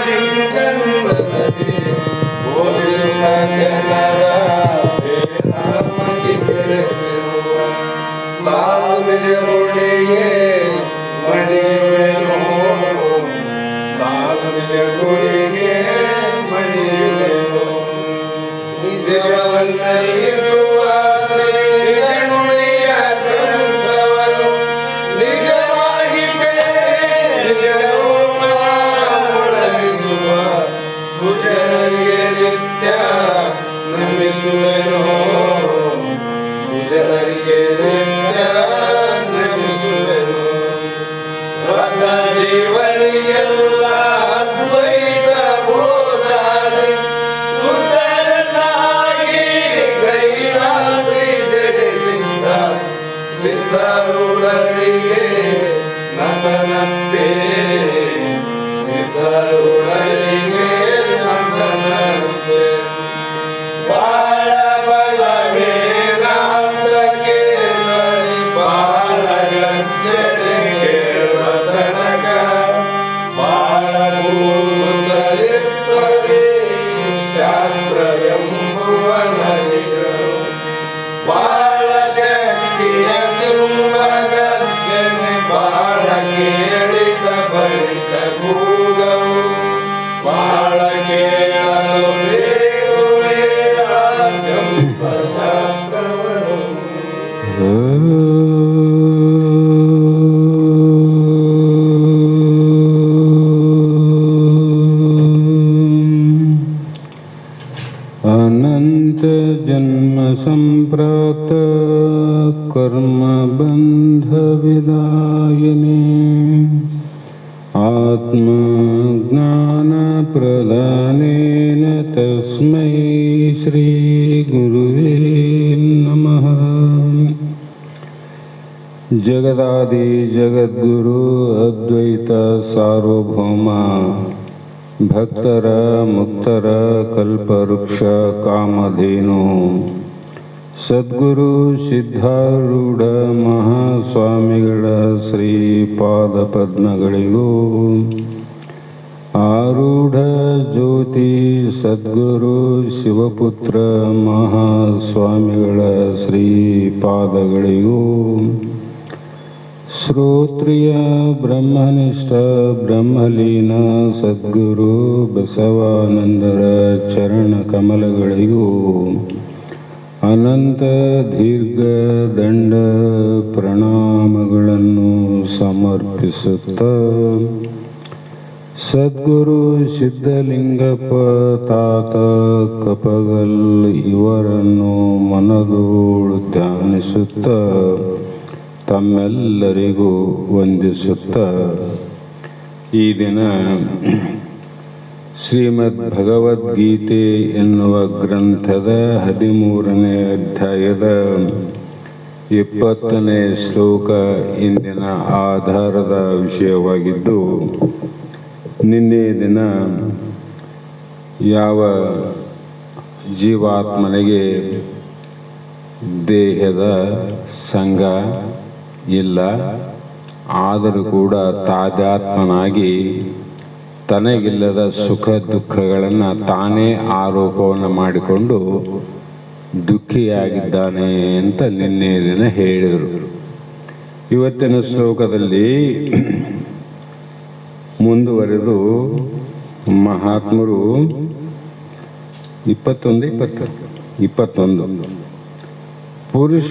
ಲಿಂಗನದಿ ಬೋಧಿಸುತ್ತ ಜನರ ವೇದಾಂತಿ ಕೆರಸಿರುವ ಸಾಧುಗಳಿಗೆ ಮಣಿಯುವೆನು ಸಾಧುಗಳಿಗೆ ಮಣಿಯುವೆನು ನಿಜವನ್ನರಿಸುವ ಶ್ರೀಗಣುಳಿಯ ಗ್ರಂಥವನ್ನು ನಿಜವಾಗಿ ಮೊಳಗಿಸುವ ಸುಜನರಿಗೆ ನಿತ್ಯ ನಮಿಸುವೆನು ಸುಜನರಿಗೆ ನಿತ್ಯ ನಮಿಸುವೆನು ಬದ್ಧ ಜೀವನಿಗೆಲ್ಲ ಅದ್ವೈತ ಬೋಧಾದಿ ಸುಂದರನಾಗಿ ಗೈರ ಶ್ರೀ ಜಡಿಸಿದ್ದ ಸಿದ್ಧಾರೂಢರಿಗೆ ನತನಪ್ಪೆ ಸಿದ್ಧಾರೂಢರಿಗೆ ನತನಪ್ಪೆ ಬಾಳ ಬಲ ವೇದಾಂತಕ್ಕೆ ಸರಿ ಬಾಳ ಗಜ್ಜರಿ ಕೇಳುವ ತನಕ ಬಾಳ ಭೂಮುತ್ತಲಿಪ್ಪವೇ ಶಾಸ್ತ್ರವೆಂಬುವ ನದಿಗಳು ಬಾಳ ಶಕ್ತಿಯ ಸಿಂಹ ಗರ್ಜನೆ ಬಾಳ ಕೇಳಿದ ಬಳಿಕ ಕೂಗವು ಬಾಳ ಕೇಳಲು ಬೇಗುಳಿರಾಜೆಂಬ ಶಾಸ್ತ್ರವನ್ನು अनंत जन्म संप्राप्त कर्म बंध विदायिने आत्म ज्ञान प्रदानेन तस्मै श्री गुरुवे नमः। जगदादि जगद्गुरु अद्वैत सार्वभौम ಭಕ್ತರ ಮುಕ್ತರ ಕಲ್ಪವೃಕ್ಷ ಕಾಮಧೇನು ಸದ್ಗುರು ಸಿದ್ಧಾರೂಢ ಮಹಾಸ್ವಾಮಿಗಳ ಶ್ರೀಪಾದ ಪದ್ಮಗಳಿಗೂ ಆರೂಢ ಜ್ಯೋತಿ ಸದ್ಗುರು ಶಿವಪುತ್ರ ಮಹಾಸ್ವಾಮಿಗಳ ಶ್ರೀಪಾದಗಳಿಗೂ ಶ್ರೋತ್ರಿಯ ಬ್ರಹ್ಮನಿಷ್ಠ ಬ್ರಹ್ಮಲೀನ ಸದ್ಗುರು ಬಸವಾನಂದರ ಚರಣ ಕಮಲಗಳಿಗೂ ಅನಂತ ದೀರ್ಘ ದಂಡ ಪ್ರಣಾಮಗಳನ್ನು ಸಮರ್ಪಿಸುತ್ತ ಸದ್ಗುರು ಸಿದ್ಧಲಿಂಗಪ್ಪ ತಾತ ಕಪಗಲ್ ಇವರನ್ನು ಮನದೋಳು ಧ್ಯಾನಿಸುತ್ತ ತಮ್ಮೆಲ್ಲರಿಗೂ ವಂದಿಸುತ್ತ ಈ ದಿನ ಶ್ರೀಮದ್ ಭಗವದ್ಗೀತೆ ಎನ್ನುವ ಗ್ರಂಥದ 13ನೇ ಅಧ್ಯಾಯದ 20ನೇ ಶ್ಲೋಕ ಇಂದಿನ ಆಧಾರದ ವಿಷಯವಾಗಿದ್ದು, ನಿನ್ನೆ ದಿನ ಯಾವ ಜೀವಾತ್ಮನಿಗೆ ದೇಹದ ಸಂಘ ಇಲ್ಲ, ಆದರೂ ಕೂಡ ತಾದಾತ್ಮನಾಗಿ ತನಗಿಲ್ಲದ ಸುಖ ದುಃಖಗಳನ್ನು ತಾನೇ ಆರೋಪವನ್ನು ಮಾಡಿಕೊಂಡು ದುಃಖಿಯಾಗಿದ್ದಾನೆ ಅಂತ ನಿನ್ನೆ ದಿನ ಹೇಳಿದರು. ಇವತ್ತಿನ ಶ್ಲೋಕದಲ್ಲಿ ಮುಂದುವರೆದು ಮಹಾತ್ಮರು 21 ಪುರುಷ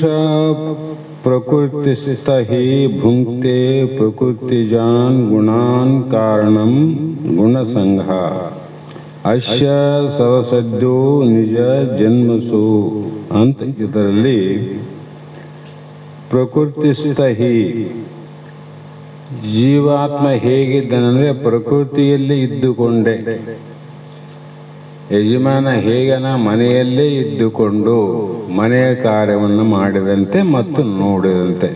ಪ್ರಕೃತಿಸ್ಥ ಹಿ ಭುಂಕ್ತೆ ಪ್ರಕೃತಿಜಾನ್ ಗುಣಾನ್ ಕಾರಣಂ ಗುಣಸಂಘ ಅಶ್ಯ ಸವಸದ್ಯೋ ನಿಜ ಜನ್ಮಸು ಅಂತ. ಇದರಲ್ಲಿ ಪ್ರಕೃತಿಸ್ಥ ಹಿ ಜೀವಾತ್ಮ ಹೇಗಿದ್ದಾನಂದ್ರೆ ಪ್ರಕೃತಿಯಲ್ಲಿ ಇದ್ದುಕೊಂಡೆ, ಯಜಮಾನ ಹೇಗನ ಮನೆಯಲ್ಲೇ ಇದ್ದುಕೊಂಡು ಮನೆಯ ಕಾರ್ಯವನ್ನು ಮಾಡಿದಂತೆ ಮತ್ತು ನೋಡಿದಂತೆ.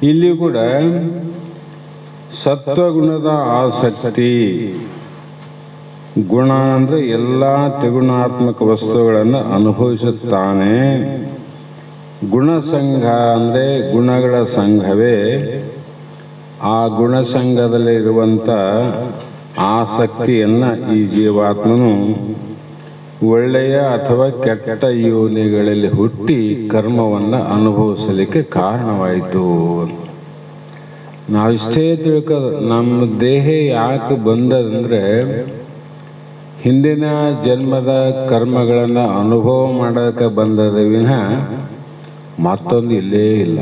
ಇಲ್ಲಿ ಕೂಡ ಸತ್ವಗುಣದ ಆಸಕ್ತಿ. ಗುಣ ಅಂದರೆ ಎಲ್ಲ ತ್ರಿಗುಣಾತ್ಮಕ ವಸ್ತುಗಳನ್ನು ಅನುಭವಿಸುತ್ತಾನೆ. ಗುಣಸಂಘ ಅಂದರೆ ಗುಣಗಳ ಸಂಘವೇ. ಆ ಗುಣಸಂಘದಲ್ಲಿರುವಂಥ ಆಸಕ್ತಿಯನ್ನು ಈ ಜೀವಾತ್ಮನು ಒಳ್ಳೆಯ ಅಥವಾ ಕೆಟ್ಟ ಯೋನಿಗಳಲ್ಲಿ ಹುಟ್ಟಿ ಕರ್ಮವನ್ನು ಅನುಭವಿಸಲಿಕ್ಕೆ ಕಾರಣವಾಯಿತು. ನಾವಿಷ್ಟೇ ತಿಳ್ಕೋದು, ನಮ್ಮ ದೇಹ ಯಾಕೆ ಬಂದದಂದ್ರೆ ಹಿಂದಿನ ಜನ್ಮದ ಕರ್ಮಗಳನ್ನು ಅನುಭವ ಮಾಡೋಕ್ಕೆ ಬಂದದ ವಿನ ಮತ್ತೊಂದು ಇಲ್ಲೇ ಇಲ್ಲ.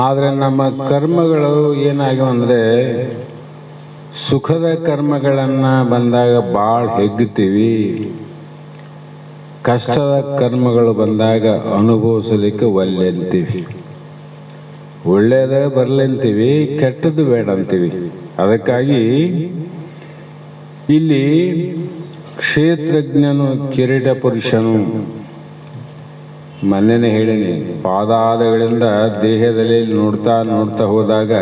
ಆದರೆ ನಮ್ಮ ಕರ್ಮಗಳು ಏನಾಗಿವಂದರೆ ಸುಖದ ಕರ್ಮಗಳನ್ನು ಬಂದಾಗ ಭಾಳ ಹೆಗ್ಗುತ್ತೀವಿ, ಕಷ್ಟದ ಕರ್ಮಗಳು ಬಂದಾಗ ಅನುಭವಿಸಲಿಕ್ಕೆ ಒಲ್ಲೆ ಅಂತೀವಿ. ಒಳ್ಳೆಯದೇ ಬರಲಿ ಅಂತೀವಿ, ಕೆಟ್ಟದ್ದು ಬೇಡ ಅಂತೀವಿ. ಅದಕ್ಕಾಗಿ ಇಲ್ಲಿ ಕ್ಷೇತ್ರಜ್ಞನು ಕಿರೀಟ ಪುರುಷನು, ಮೊನ್ನೆನೇ ಹೇಳಿನಿ, ಪಾದಾದಗಳಿಂದ ದೇಹದಲ್ಲಿ ನೋಡ್ತಾ ನೋಡ್ತಾ ಹೋದಾಗ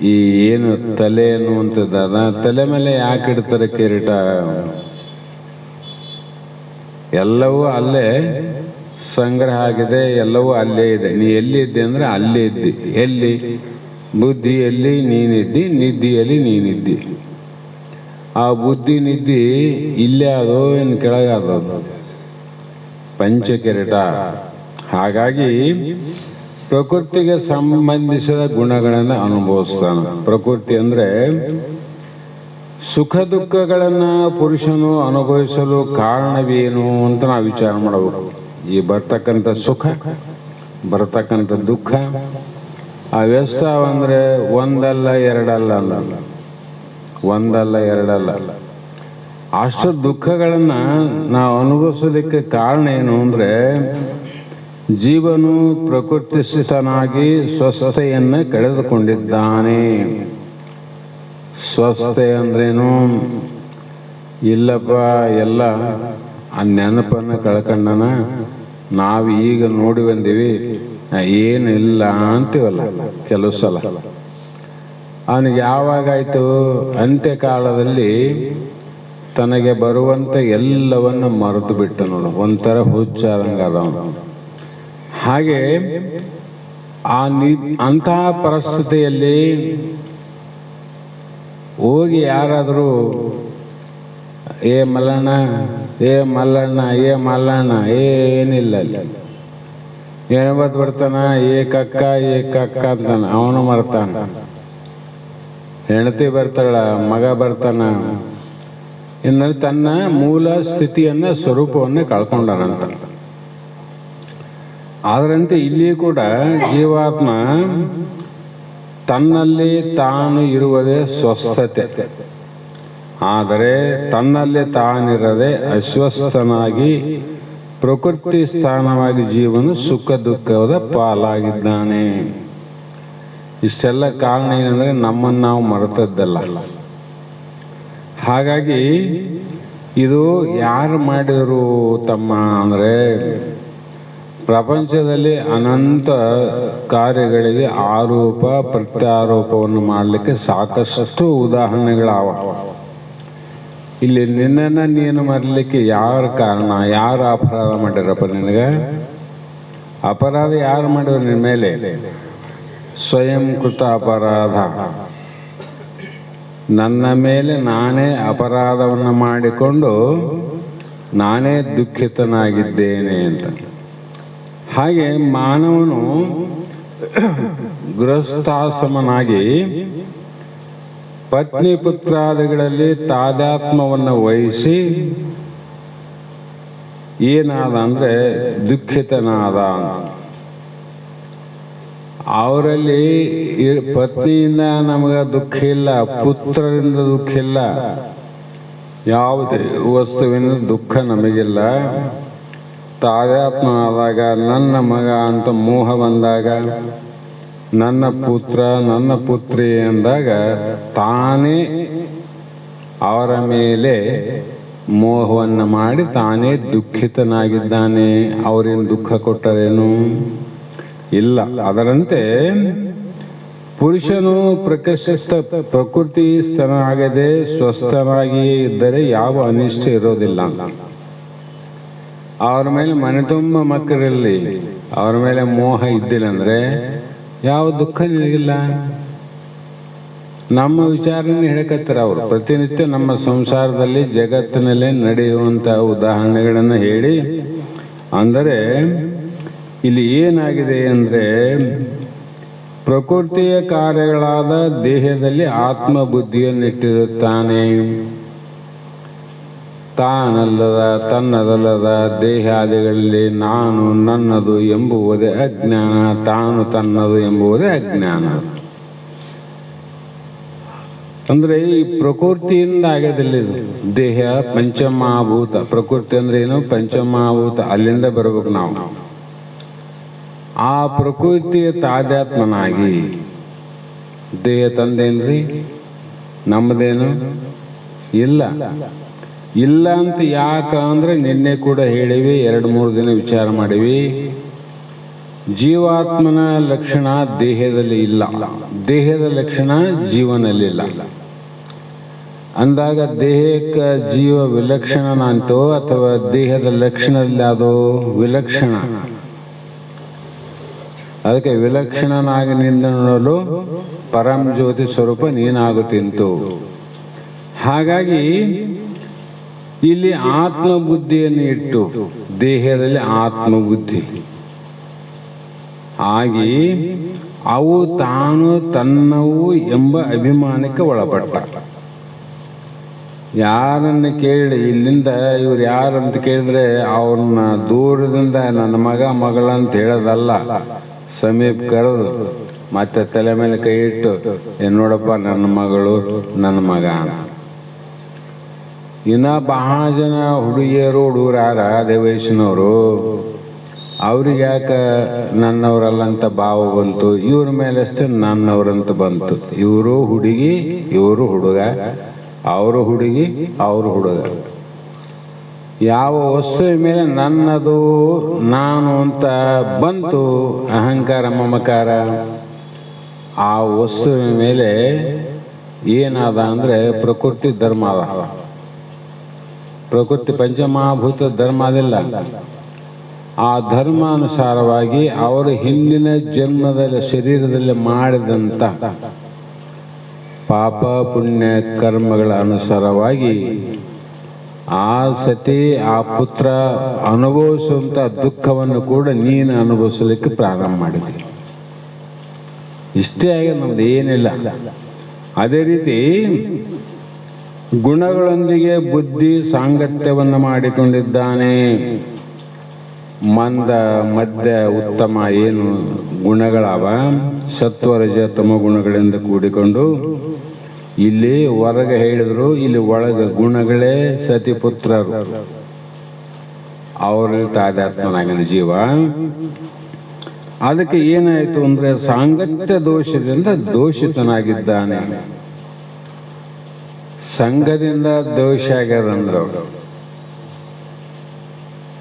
ಈ ಏನು ತಲೆ ಅನ್ನುವಂಥದ್ದು, ತಲೆ ಮೇಲೆ ಯಾಕೆ ಇಡ್ತಾರೆ ಕಿರೀಟ? ಎಲ್ಲವೂ ಅಲ್ಲೇ ಸಂಗ್ರಹ ಆಗಿದೆ, ಎಲ್ಲವೂ ಅಲ್ಲೇ ಇದೆ. ನೀ ಎಲ್ಲಿದ್ದೆ ಅಂದರೆ ಅಲ್ಲೇ ಇದ್ದಿ. ಎಲ್ಲಿ? ಬುದ್ಧಿಯಲ್ಲಿ ನೀನಿದ್ದಿ, ನಿದ್ದಿಯಲ್ಲಿ ನೀನಿದ್ದಿ. ಆ ಬುದ್ಧಿ ನಿದ್ದಿ ಇಲ್ಲೇ ಅದೋ ಏನು ಕೆಳಗಾದ ಪಂಚಕಿರೀಟ. ಹಾಗಾಗಿ ಪ್ರಕೃತಿಗೆ ಸಂಬಂಧಿಸಿದ ಗುಣಗಳನ್ನು ಅನುಭವಿಸ್ತಾನೆ. ಪ್ರಕೃತಿ ಅಂದರೆ ಸುಖ ದುಃಖಗಳನ್ನು ಪುರುಷನು ಅನುಭವಿಸಲು ಕಾರಣವೇನು ಅಂತ ನಾವು ವಿಚಾರ ಮಾಡಬೇಕು. ಈ ಬರ್ತಕ್ಕಂಥ ಸುಖ, ಬರ್ತಕ್ಕಂಥ ದುಃಖ ಅವೆಷ್ಟಾವಂದರೆ ಒಂದಲ್ಲ ಎರಡಲ್ಲ ಅಲ್ಲ, ಒಂದಲ್ಲ ಎರಡಲ್ಲ. ಅಷ್ಟು ದುಃಖಗಳನ್ನು ನಾವು ಅನುಭವಿಸೋದಕ್ಕೆ ಕಾರಣ ಏನು ಅಂದರೆ ಜೀವನು ಪ್ರಕೃತಿಸ್ಥನಾಗಿ ಸ್ವಸ್ಥತೆಯನ್ನು ಕಳೆದುಕೊಂಡಿದ್ದಾನೆ. ಸ್ವಸ್ಥತೆ ಅಂದ್ರೇನು? ಇಲ್ಲಪ್ಪ ಎಲ್ಲ ಆ ನೆನಪನ್ನು ಕಳ್ಕೊಂಡನ, ನಾವು ಈಗ ನೋಡಿ ಬಂದೀವಿ, ಏನಿಲ್ಲ ಅಂತೀವಲ್ಲ ಕೆಲವು ಸಲ. ಅವನಿಗೆ ಯಾವಾಗಾಯಿತು? ಅಂತ್ಯಕಾಲದಲ್ಲಿ ತನಗೆ ಬರುವಂಥ ಎಲ್ಲವನ್ನು ಮರೆತು ಬಿಟ್ಟು ನೋಡು, ಒಂಥರ ಹುಚ್ಚಾದಂಗೆ ಅದವನು. ಹಾಗೆ ಅಂತಹ ಪರಿಸ್ಥಿತಿಯಲ್ಲಿ ಹೋಗಿ ಯಾರಾದರೂ ಏ ಮಲ್ಲಣ್ಣ, ಏ ಮಲ್ಲಣ್ಣ, ಏ ಮಲ್ಲಣ್ಣ, ಏನಿಲ್ಲ ಅಲ್ಲಿ ಏನಬತ್ ಬರ್ತಾನ, ಏ ಕಕ್ಕ ಅಂತಾನ, ಅವನು ಮರ್ತಾನ. ಹೆಂಡತಿ ಬರ್ತಾಳ, ಮಗ ಬರ್ತಾನ, ಇನ್ನು ತನ್ನ ಮೂಲ ಸ್ಥಿತಿಯನ್ನು, ಸ್ವರೂಪವನ್ನು ಕಳ್ಕೊಂಡನಂತ. ಅದರಂತೆ ಇಲ್ಲಿ ಕೂಡ ಜೀವಾತ್ಮ ತನ್ನಲ್ಲಿ ತಾನು ಇರುವುದೇ ಸ್ವಸ್ಥತೆ. ಆದರೆ ತನ್ನಲ್ಲಿ ತಾನಿರದೆ ಅಸ್ವಸ್ಥನಾಗಿ ಪ್ರಕೃತಿ ಸ್ಥಾನವಾಗಿ ಜೀವನ ಸುಖ ದುಃಖದ ಪಾಲಾಗಿದ್ದಾನೆ. ಇಷ್ಟೆಲ್ಲ ಕಾರಣ ಏನಂದರೆ ನಮ್ಮನ್ನು ನಾವು ಮರೆತದ್ದಲ್ಲ. ಹಾಗಾಗಿ ಇದು ಯಾರು ಮಾಡಿದರು ತಮ್ಮ ಅಂದರೆ ಪ್ರಪಂಚದಲ್ಲಿ ಅನಂತ ಕಾರ್ಯಗಳಿಗೆ ಆರೋಪ ಪ್ರತ್ಯಾರೋಪವನ್ನು ಮಾಡಲಿಕ್ಕೆ ಸಾಕಷ್ಟು ಉದಾಹರಣೆಗಳಾವ. ಇಲ್ಲಿ ನಿನ್ನನ್ನು ನೀನು ಮರಲಿಕ್ಕೆ ಯಾರ ಕಾರಣ? ಯಾರು ಅಪರಾಧ ಮಾಡಿರಪ್ಪ ನಿನಗೆ? ಅಪರಾಧ ಯಾರು ಮಾಡಿದ್ರು ನಿನ್ನ ಮೇಲೆ? ಸ್ವಯಂ ಕೃತ ಅಪರಾಧ. ನನ್ನ ಮೇಲೆ ನಾನೇ ಅಪರಾಧವನ್ನು ಮಾಡಿಕೊಂಡು ನಾನೇ ದುಃಖಿತನಾಗಿದ್ದೇನೆ ಅಂತ. ಹಾಗೆ ಮಾನವನು ಗೃಹಸ್ಥಾಶ್ರಮನಾಗಿ ಪತ್ನಿ ಪುತ್ರಾದಿಗಳಲ್ಲಿ ತಾದಾತ್ಮವನ್ನು ವಹಿಸಿ ಏನಾದ ಅಂದರೆ ದುಃಖಿತನಾದ. ಅವರಲ್ಲಿ ಪತ್ನಿಯಿಂದ ನಮಗೆ ದುಃಖ ಇಲ್ಲ, ಪುತ್ರರಿಂದ ದುಃಖ ಇಲ್ಲ, ಯಾವುದೇ ವಸ್ತುವಿನ ದುಃಖ ನಮಗಿಲ್ಲ. ತಾದಾತ್ಮ ಆದಾಗ ನನ್ನ ಮಗ ಅಂತ ಮೋಹ ಬಂದಾಗ, ನನ್ನ ಪುತ್ರ ನನ್ನ ಪುತ್ರಿ ಎಂದಾಗ ತಾನೇ ಅವರ ಮೇಲೆ ಮೋಹವನ್ನು ಮಾಡಿ ತಾನೇ ದುಃಖಿತನಾಗಿದ್ದಾನೆ. ಅವರೇನು ದುಃಖ ಕೊಟ್ಟರೇನು? ಇಲ್ಲ. ಅದರಂತೆ ಪುರುಷನು ಪ್ರಕೃಷ್ಟ ಪ್ರಕೃತಿ ಸ್ಥನಾಗದೆ ಸ್ವಸ್ಥನಾಗಿಯೇ ಇದ್ದರೆ ಯಾವ ಅನಿಷ್ಟ ಇರೋದಿಲ್ಲ. ಅವ್ರ ಮೇಲೆ ಮನೆ ತುಂಬ ಮಕ್ಕಳಿರಲಿ, ಅವ್ರ ಮೇಲೆ ಮೋಹ ಇದ್ದಿಲ್ಲ ಅಂದರೆ ಯಾವ ದುಃಖ ನಿನಗಿಲ್ಲ. ನಮ್ಮ ವಿಚಾರನೇ ಹೇಳಕತ್ತಾರೆ ಅವರು. ಪ್ರತಿನಿತ್ಯ ನಮ್ಮ ಸಂಸಾರದಲ್ಲಿ ಜಗತ್ತಿನಲ್ಲಿ ನಡೆಯುವಂತಹ ಉದಾಹರಣೆಗಳನ್ನು ಹೇಳಿ, ಅಂದರೆ ಇಲ್ಲಿ ಏನಾಗಿದೆ ಅಂದರೆ ಪ್ರಕೃತಿಯ ಕಾರ್ಯಗಳಾದ ದೇಹದಲ್ಲಿ ಆತ್ಮಬುದ್ಧಿಯನ್ನಿಟ್ಟಿರುತ್ತಾನೆ. ತಾನಲ್ಲದ ತನ್ನದಲ್ಲದ ದೇಹಾದಿಗಳಲ್ಲಿ ನಾನು ನನ್ನದು ಎಂಬುವುದೇ ಅಜ್ಞಾನ, ತಾನು ತನ್ನದು ಎಂಬುವುದೇ ಅಜ್ಞಾನ. ಅಂದರೆ ಈ ಪ್ರಕೃತಿಯಿಂದ ಆಗ್ಯದಲ್ಲಿ ದೇಹ ಪಂಚಮಹಾಭೂತ. ಪ್ರಕೃತಿ ಅಂದ್ರೆ ಏನು? ಪಂಚಮಹಾಭೂತ. ಅಲ್ಲಿಂದ ಬರ್ಬೇಕು ನಾವು. ಆ ಪ್ರಕೃತಿಯ ತಾದಾತ್ಮನಾಗಿ ದೇಹ ತಂದೇನ್ರಿ? ನಮ್ಮದೇನು ಇಲ್ಲ. ಇಲ್ಲ ಅಂತ ಯಾಕೆ ಅಂದ್ರೆ ನಿನ್ನೆ ಕೂಡ ಹೇಳಿವಿ, 2-3 ದಿನ ವಿಚಾರ ಮಾಡಿವಿ. ಜೀವಾತ್ಮನ ಲಕ್ಷಣ ದೇಹದಲ್ಲಿ ಇಲ್ಲ, ದೇಹದ ಲಕ್ಷಣ ಜೀವನಲ್ಲಿಲ್ಲ. ಅಂದಾಗ ದೇಹಕ್ಕೆ ಜೀವ ವಿಲಕ್ಷಣ ಅಂತೋ ಅಥವಾ ದೇಹದ ಲಕ್ಷಣದಲ್ಲಿ ಅದು ವಿಲಕ್ಷಣ. ಅದಕ್ಕೆ ವಿಲಕ್ಷಣನಾಗಿ ನಿಂದ ನೋಡಲು ಪರಂ ಜ್ಯೋತಿ ಸ್ವರೂಪ ನೀನಾಗುತ್ತಿಂತು. ಹಾಗಾಗಿ ಇಲ್ಲಿ ಆತ್ಮಬುದ್ಧಿಯನ್ನು ಇಟ್ಟು ದೇಹದಲ್ಲಿ ಆತ್ಮಬುದ್ಧಿ ಆಗಿ ಅವು ತಾನು ತನ್ನವು ಎಂಬ ಅಭಿಮಾನಕ್ಕೆ ಒಳಪಟ್ಟ. ಯಾರನ್ನು ಕೇಳಿ ಇಲ್ಲಿಂದ ಇವ್ರು ಯಾರಂತ ಕೇಳಿದ್ರೆ ಅವ್ರನ್ನ ದೂರದಿಂದ ನನ್ನ ಮಗ ಮಗಳಂತ ಹೇಳೋದಲ್ಲ, ಸಮೀಪ ಕರೆದು ಮತ್ತೆ ತಲೆ ಮೇಲೆ ಕೈ ಇಟ್ಟು ನೋಡಪ್ಪ ನನ್ನ ಮಗಳು ನನ್ನ ಮಗ. ಇನ್ನ ಬಹಳ ಜನ ಹುಡುಗಿಯರು ಹುಡುಗರಾರ ಅದೇ ವಯಸ್ಸಿನವರು, ಅವ್ರಿಗೆ ಯಾಕೆ ನನ್ನವರಲ್ಲ ಅಂತ ಭಾವ ಬಂತು, ಇವ್ರ ಮೇಲೆ ಅಷ್ಟೇ ನನ್ನವರಂತ ಬಂತು. ಇವರು ಹುಡುಗಿ ಇವರು ಹುಡುಗ, ಅವರು ಹುಡುಗಿ ಅವರು ಹುಡುಗ. ಯಾವ ವಸ್ತುವಿನ ಮೇಲೆ ನನ್ನದು ನಾನು ಅಂತ ಬಂತು ಅಹಂಕಾರ ಮಮಕಾರ, ಆ ವಸ್ತುವಿನ ಮೇಲೆ ಏನಾದ ಅಂದರೆ ಪ್ರಕೃತಿ ಧರ್ಮ ಅದ. ಪ್ರಕೃತಿ ಪಂಚಮಹಾಭೂತ ಧರ್ಮ ಅದಿಲ್ಲ. ಆ ಧರ್ಮಾನುಸಾರವಾಗಿ ಅವರು ಹಿಂದಿನ ಜನ್ಮದಲ್ಲಿ ಶರೀರದಲ್ಲಿ ಮಾಡಿದಂಥ ಪಾಪ ಪುಣ್ಯ ಕರ್ಮಗಳ ಅನುಸಾರವಾಗಿ ಆ ಸತಿ ಆ ಪುತ್ರ ಅನುಭವಿಸುವಂಥ ದುಃಖವನ್ನು ಕೂಡ ನೀನು ಅನುಭವಿಸಲಿಕ್ಕೆ ಪ್ರಾರಂಭ ಮಾಡಿದೆ. ಇಷ್ಟೇ ಆಗಿ ನಮ್ದು ಏನಿಲ್ಲ. ಅದೇ ರೀತಿ ಗುಣಗಳೊಂದಿಗೆ ಬುದ್ಧಿ ಸಾಂಗತ್ಯವನ್ನು ಮಾಡಿಕೊಂಡಿದ್ದಾನೆ. ಮಂದ ಮಧ್ಯ ಉತ್ತಮ ಏನು ಗುಣಗಳವ, ಸತ್ವರಜ ತಮ ಗುಣಗಳಿಂದ ಕೂಡಿಕೊಂಡು, ಇಲ್ಲಿ ಹೊರಗೆ ಹೇಳಿದ್ರು ಇಲ್ಲಿ ಒಳಗ ಗುಣಗಳೇ ಸತಿಪುತ್ರರು, ಅವರಲ್ಲಿ ತಾದಾತ್ಮನಾಗಿನ ಜೀವ. ಅದಕ್ಕೆ ಏನಾಯಿತು ಅಂದ್ರೆ ಸಾಂಗತ್ಯ ದೋಷದಿಂದ ದೋಷಿತನಾಗಿದ್ದಾನೆ. ಸಂಘದಿಂದ ದೋಷ ಆಗ್ಯದಂದ್ರು,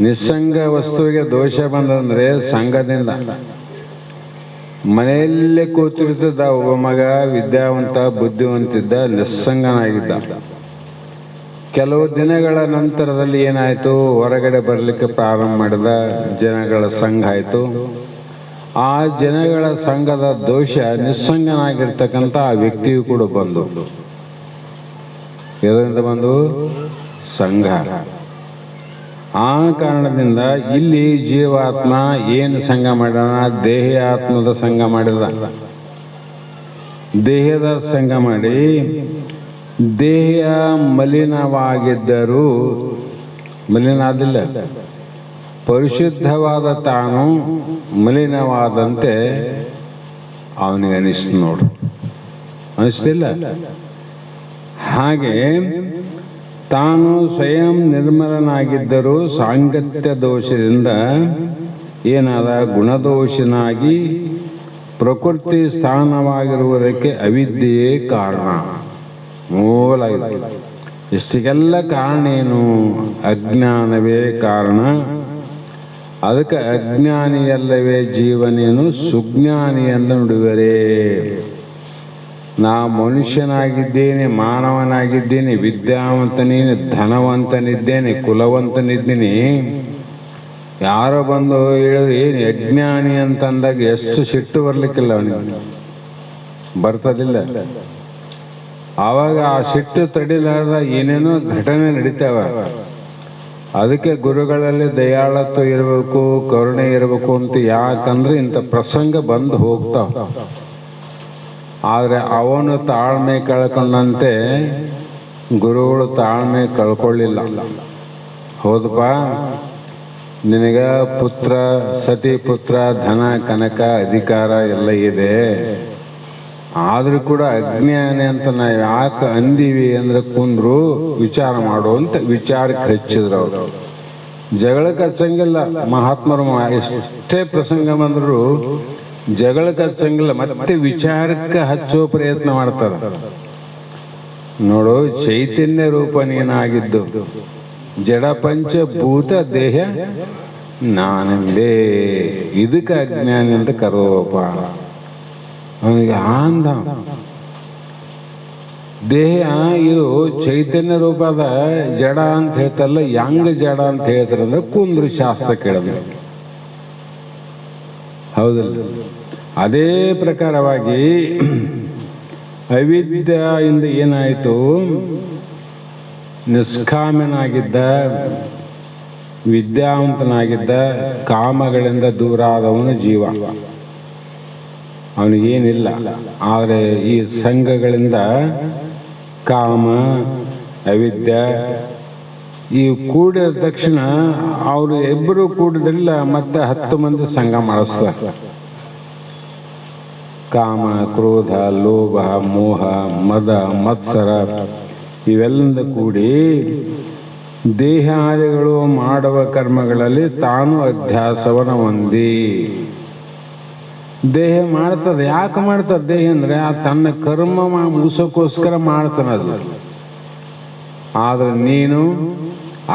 ನಿಸ್ಸಂಗ ವಸ್ತುವಿಗೆ ದೋಷ ಬಂದಂದ್ರೆ ಸಂಘದಿಂದ. ಮನೆಯಲ್ಲೇ ಕೂತಿರ್ತಿದ್ದ ಒಬ್ಬ ಮಗ, ವಿದ್ಯಾವಂತ ಬುದ್ಧಿವಂತಿದ್ದ, ನಿಸ್ಸಂಗನಾಗಿದ್ದ. ಕೆಲವು ದಿನಗಳ ನಂತರದಲ್ಲಿ ಏನಾಯಿತು, ಹೊರಗಡೆ ಬರಲಿಕ್ಕೆ ಪ್ರಾರಂಭ ಮಾಡಿದ, ಜನಗಳ ಸಂಘ ಆಯಿತು. ಆ ಜನಗಳ ಸಂಘದ ದೋಷ ನಿಸ್ಸಂಗನಾಗಿರ್ತಕ್ಕಂಥ ಆ ವ್ಯಕ್ತಿಯು ಕೂಡ ಬಂದು, ಇದರಿಂದ ಬಂದು ಸಂಘ. ಆ ಕಾರಣದಿಂದ ಇಲ್ಲಿ ಜೀವಾತ್ಮ ಏನು ಸಂಘ ಮಾಡಿದ, ದೇಹ ಆತ್ಮದ ಸಂಘ ಮಾಡಿದ. ದೇಹದ ಸಂಘ ಮಾಡಿ ದೇಹ ಮಲಿನವಾಗಿದ್ದರೂ ಮಲಿನ ಆದಿಲ್ಲ, ಪರಿಶುದ್ಧವಾದ ತಾನು ಮಲಿನವಾದಂತೆ ಅವನಿಗೆ ಅನಿಸ್ತು ನೋಡು, ಅನಿಸ್ತಿಲ್ಲ? ಹಾಗೆ ತಾನು ಸ್ವಯಂ ನಿರ್ಮಲನಾಗಿದ್ದರೂ ಸಾಂಗತ್ಯ ದೋಷದಿಂದ ಏನಾದ ಗುಣದೋಷನಾಗಿ ಪ್ರಕೃತಿ ಸ್ಥಾನವಾಗಿರುವುದಕ್ಕೆ ಅವಿದ್ಯೆಯೇ ಕಾರಣ, ಮೂಲ. ಇಷ್ಟಕ್ಕೆಲ್ಲ ಕಾರಣ ಏನು? ಅಜ್ಞಾನವೇ ಕಾರಣ. ಅದಕ್ಕೆ ಅಜ್ಞಾನಿಯಲ್ಲವೇ ಜೀವನೇನು ಸುಜ್ಞಾನಿಯೆಂದು ನುಡಿವರೇ. ನಾ ಮನುಷ್ಯನಾಗಿದ್ದೇನೆ, ಮಾನವನಾಗಿದ್ದೇನೆ, ವಿದ್ಯಾವಂತನೇನೆ, ಧನವಂತನಿದ್ದೇನೆ, ಕುಲವಂತನಿದ್ದೀನಿ. ಯಾರೋ ಬಂದು ಹೇಳಿದ್ರು ಏನು ಅಜ್ಞಾನಿ ಅಂತಂದಾಗ ಎಷ್ಟು ಸಿಟ್ಟು ಬರ್ಲಿಕ್ಕಿಲ್ಲ ಅವನಿಗೆ, ಬರ್ತದಿಲ್ಲ. ಆವಾಗ ಆ ಸಿಟ್ಟು ತಡಿಲಾರ್ದ ಏನೇನೋ ಘಟನೆ ನಡೀತಾವ. ಅದಕ್ಕೆ ಗುರುಗಳಲ್ಲಿ ದಯಾಳತ್ವ ಇರಬೇಕು, ಕರುಣೆ ಇರಬೇಕು ಅಂತ. ಯಾಕಂದ್ರೆ ಇಂಥ ಪ್ರಸಂಗ ಬಂದು ಹೋಗ್ತಾವ. ಆದರೆ ಅವನು ತಾಳ್ಮೆ ಕಳ್ಕೊಂಡಂತೆ ಗುರುಗಳು ತಾಳ್ಮೆ ಕಳ್ಕೊಳ್ಳಿಲ್ಲ. ಹೌದಪ್ಪ, ನಿನಗ ಪುತ್ರ, ಸತಿ ಪುತ್ರ, ಧನ ಕನಕ, ಅಧಿಕಾರ ಎಲ್ಲ ಇದೆ. ಆದರೂ ಕೂಡ ಅಜ್ಞಾನಿ ಅಂತ ನಾವು ಯಾಕೆ ಅಂದೀವಿ ಅಂದ್ರೆ ಕುಂದ್ರು ವಿಚಾರ ಮಾಡುವಂತ ವಿಚಾರಕ್ಕೆ ಹಚ್ಚಿದ್ರು ಅವರು. ಜಗಳಕ್ಕೆ ಹಚ್ಚಂಗಿಲ್ಲ ಮಹಾತ್ಮರು. ಎಷ್ಟೇ ಪ್ರಸಂಗ ಬಂದ್ರು ಜಗಳಕ್ಕೆ ಹಚ್ಚಂಗಿಲ್ಲ, ಮತ್ತೆ ವಿಚಾರಕ್ಕೆ ಹಚ್ಚೋ ಪ್ರಯತ್ನ ಮಾಡ್ತಾರೆ. ನೋಡು, ಚೈತನ್ಯ ರೂಪ ನೀನಾಗಿದ್ದು ಜಡ ಪಂಚಭೂತ ದೇಹ ನಾನೆಂದೇ, ಇದಕ್ಕೆ ಅಜ್ಞಾನಿ ಅಂತ ಕರೋಪ. ಅವನಿಗೆ ಆಂದ ದೇಹ ಇದು ಚೈತನ್ಯ ರೂಪದ ಜಡ ಅಂತ ಹೇಳ್ತಾರಲ್ಲ, ಯಂಗ್ ಜಡ ಅಂತ ಹೇಳ್ತಾರಂದ್ರೆ ಕುಂದ್ರು ಶಾಸ್ತ್ರ ಕೇಳಿದ್ರೆ ಹೌದಲ್ಲ. ಅದೇ ಪ್ರಕಾರವಾಗಿ ಅವಿದ್ಯೆಯಿಂದ ಏನಾಯಿತು, ನಿಷ್ಕಾಮನಾಗಿದ್ದ, ವಿದ್ಯಾವಂತನಾಗಿದ್ದ, ಕಾಮಗಳಿಂದ ದೂರ ಆದವನು ಜೀವ. ಅವನಿಗೇನಿಲ್ಲ. ಆದರೆ ಈ ಸಂಘಗಳಿಂದ ಕಾಮ, ಅವಿದ್ಯೆ ಇವು ಕೂಡಿದ ತಕ್ಷಣ ಅವರು ಇಬ್ಬರು ಕೂಡಿದ್ರಿಲ್ಲ, ಮತ್ತೆ 10 ಮಂದಿ ಸಂಘ ಮಾಡಿಸ್ತಾರೆ. ಕಾಮ, ಕ್ರೋಧ, ಲೋಭ, ಮೋಹ, ಮದ, ಮತ್ಸರ ಇವೆಲ್ಲದಿಂದ ಕೂಡಿ ದೇಹಾದಿಗಳು ಮಾಡುವ ಕರ್ಮಗಳಲ್ಲಿ ತಾನು ಅಧ್ಯಾಸವನ ಹೊಂದಿ ದೇಹ ಮಾಡ್ತದೆ. ಯಾಕೆ ಮಾಡ್ತದೆ ದೇಹ ಅಂದ್ರೆ ಆ ತನ್ನ ಕರ್ಮ ಮುಗಿಸೋಕ್ಕೋಸ್ಕರ ಮಾಡ್ತಾನದು. ಆದ್ರೆ ನೀನು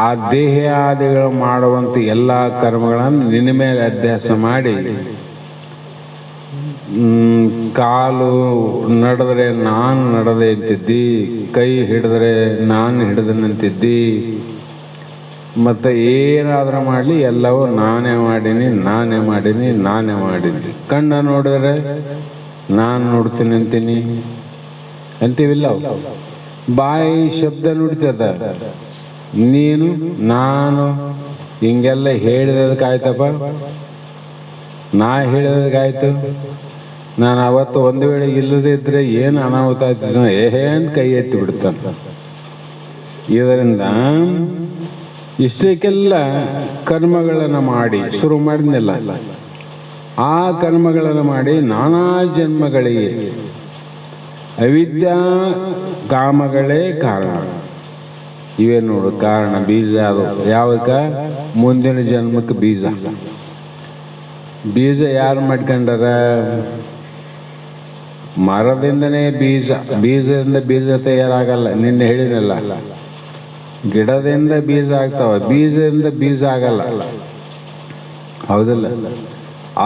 ಆ ದೇಹಾದಿಗಳು ಮಾಡುವಂತ ಎಲ್ಲ ಕರ್ಮಗಳನ್ನು ನಿನ್ನ ಮೇಲೆ ಅಭ್ಯಾಸ ಮಾಡಿ, ಕಾಲು ನಡೆದ್ರೆ ನಾನು ನಡೆದೆ ಅಂತಿದ್ದಿ, ಕೈ ಹಿಡಿದ್ರೆ ನಾನು ಹಿಡಿದನಂತಿದ್ದಿ, ಮತ್ತೆ ಏನಾದರೂ ಮಾಡಲಿ ಎಲ್ಲವೂ ನಾನೇ ಮಾಡೀನಿ, ನಾನೇ ಮಾಡೀನಿ, ನಾನೇ ಮಾಡೀನಿ. ಕಣ್ಣ ನೋಡಿದ್ರೆ ನಾನು ನೋಡ್ತೀನಿ ಅಂತೀನಿ ಅಂತೀವಿಲ್ಲ. ಬಾಯಿ ಶಬ್ದ ನುಡಿತದ, ನೀನು ನಾನು ಹಿಂಗೆಲ್ಲ ಹೇಳಿದದಕ್ಕಾಯ್ತಪ್ಪ. ನಾ ಹೇಳಿದದಕ್ಕಾಯ್ತು. ನಾನು ಅವತ್ತು ಒಂದು ವೇಳೆ ಇಲ್ಲದೇ ಇದ್ರೆ ಏನು ಅನಾಹುತ ಆಗ್ತಿದ್ದ ಏನ್ ಕೈ ಎತ್ತಿ ಬಿಡ್ತಾನೆ. ಇದರಿಂದ ಇಷ್ಟಕ್ಕೆಲ್ಲ ಕರ್ಮಗಳನ್ನು ಮಾಡಿ ಶುರು ಮಾಡಿದ್ನಲ್ಲ, ಆ ಕರ್ಮಗಳನ್ನು ಮಾಡಿ ನಾನಾ ಜನ್ಮಗಳಿಗೆ ಅವಿದ್ಯಾ ಕಾಮಗಳೇ ಕಾರಣ. ಇವೇ ನೋಡು ಕಾರಣ, ಬೀಜ. ಅದು ಯಾವಕ್ಕ? ಮುಂದಿನ ಜನ್ಮಕ್ಕೆ ಬೀಜ. ಬೀಜ ಯಾರು ಮಾಡ್ಕೊಂಡಾರ? ಮರದಿಂದನೇ ಬೀಜ. ಬೀಜದಿಂದ ಬೀಜ ತಯಾರಾಗಲ್ಲ. ನಿನ್ನೆ ಹೇಳಿನಲ್ಲ, ಗಿಡದಿಂದ ಬೀಜ ಆಗ್ತಾವ, ಬೀಜದಿಂದ ಬೀಜ ಆಗಲ್ಲ. ಹೌದಲ್ಲ?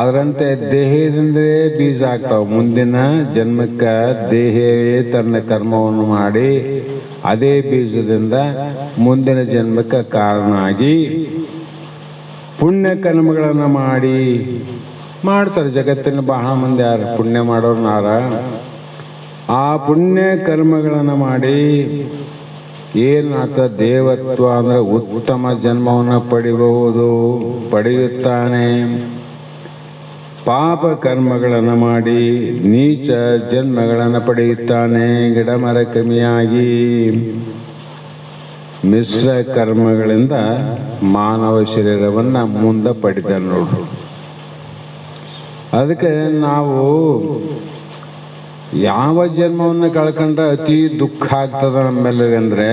ಅದರಂತೆ ದೇಹದಿಂದಲೇ ಬೀಜ ಆಗ್ತಾವ. ಮುಂದಿನ ಜನ್ಮಕ್ಕೆ ದೇಹವೇ ತನ್ನ ಕರ್ಮವನ್ನು ಮಾಡಿ ಅದೇ ಬೀಜದಿಂದ ಮುಂದಿನ ಜನ್ಮಕ್ಕೆ ಕಾರಣ ಆಗಿ ಪುಣ್ಯ ಕರ್ಮಗಳನ್ನು ಮಾಡ್ತಾರೆ. ಜಗತ್ತಿನ ಬಹಳ ಮಂದಿ ಯಾರು ಪುಣ್ಯ ಮಾಡೋರ್ನಾರ. ಆ ಪುಣ್ಯ ಕರ್ಮಗಳನ್ನು ಮಾಡಿ ಏನಾಗ್ತ? ದೇವತ್ವ ಅಂದ್ರೆ ಉತ್ತಮ ಜನ್ಮವನ್ನು ಪಡೆಯುತ್ತಾನೆ. ಪಾಪ ಕರ್ಮಗಳನ್ನು ಮಾಡಿ ನೀಚ ಜನ್ಮಗಳನ್ನು ಪಡೆಯುತ್ತಾನೆ. ಗಿಡ ಮರ ಕಮಿಯಾಗಿ ಮಿಶ್ರ ಕರ್ಮಗಳಿಂದ ಮಾನವ ಶರೀರವನ್ನು ಮುಂದೆ ಪಡೆದ ನೋಡು. ಅದಕ್ಕೆ ನಾವು ಯಾವ ಜನ್ಮವನ್ನು ಕಳ್ಕೊಂಡ್ರೆ ಅತಿ ದುಃಖ ಆಗ್ತದ ನಮ್ಮೆಲ್ಲರಿಗೆ ಅಂದ್ರೆ,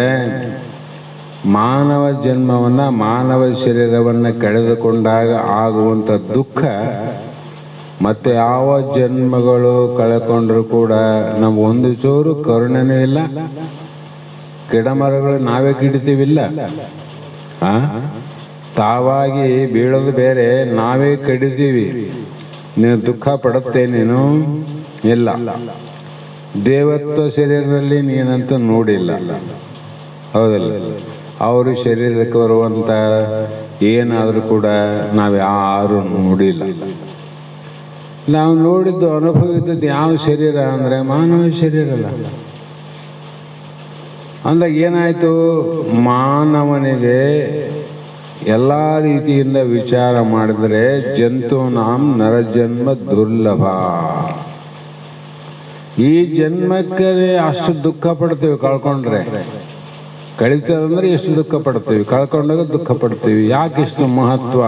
ಮಾನವ ಜನ್ಮವನ್ನು, ಮಾನವ ಶರೀರವನ್ನು ಕಳೆದುಕೊಂಡಾಗ ಆಗುವಂಥ ದುಃಖ ಮತ್ತೆ ಯಾವ ಜನ್ಮಗಳು ಕಳ್ಕೊಂಡ್ರು ಕೂಡ ನಮಗೊಂದು ಚೂರು ಕರುಣೆನೂ ಇಲ್ಲ. ಗಿಡ ಮರಗಳು ನಾವೇ ಕಿಡಿತೀವಿಲ್ಲ, ತಾವಾಗಿ ಬೀಳೋದು ಬೇರೆ, ನಾವೇ ಕಡಿತೀವಿ. ನೀನು ದುಃಖ ಪಡುತ್ತೆ ನೀನು ಇಲ್ಲ. ದೇವತ್ವ ಶರೀರದಲ್ಲಿ ನೀನಂತೂ ನೋಡಿಲ್ಲ. ಹೌದಲ್ಲ? ಅವರು ಶರೀರಕ್ಕೆ ಬರುವಂತ ಏನಾದರೂ ಕೂಡ ನಾವು ಯಾರು ನೋಡಿಲ್ಲ. ನಾವು ನೋಡಿದ್ದು, ಅನುಭವಿದ್ದದ್ದು ಯಾವ ಶರೀರ ಅಂದ್ರೆ ಮಾನವ ಶರೀರ ಅಲ್ಲ. ಅಂದಾಗ ಏನಾಯಿತು, ಮಾನವನಿಗೆ ಎಲ್ಲ ರೀತಿಯಿಂದ ವಿಚಾರ ಮಾಡಿದರೆ ಜಂತೂನಾಂ ನರಜನ್ಮ ದುರ್ಲಭ. ಈ ಜನ್ಮಕ್ಕೆ ಅಷ್ಟು ದುಃಖ ಪಡ್ತೀವಿ ಕಳ್ಕೊಂಡ್ರೆ. ಕಳೀತದಂದ್ರೆ ಎಷ್ಟು ದುಃಖ ಪಡ್ತೀವಿ, ಕಳ್ಕೊಂಡಾಗ ದುಃಖ ಪಡ್ತೀವಿ. ಯಾಕಿಷ್ಟು ಮಹತ್ವ?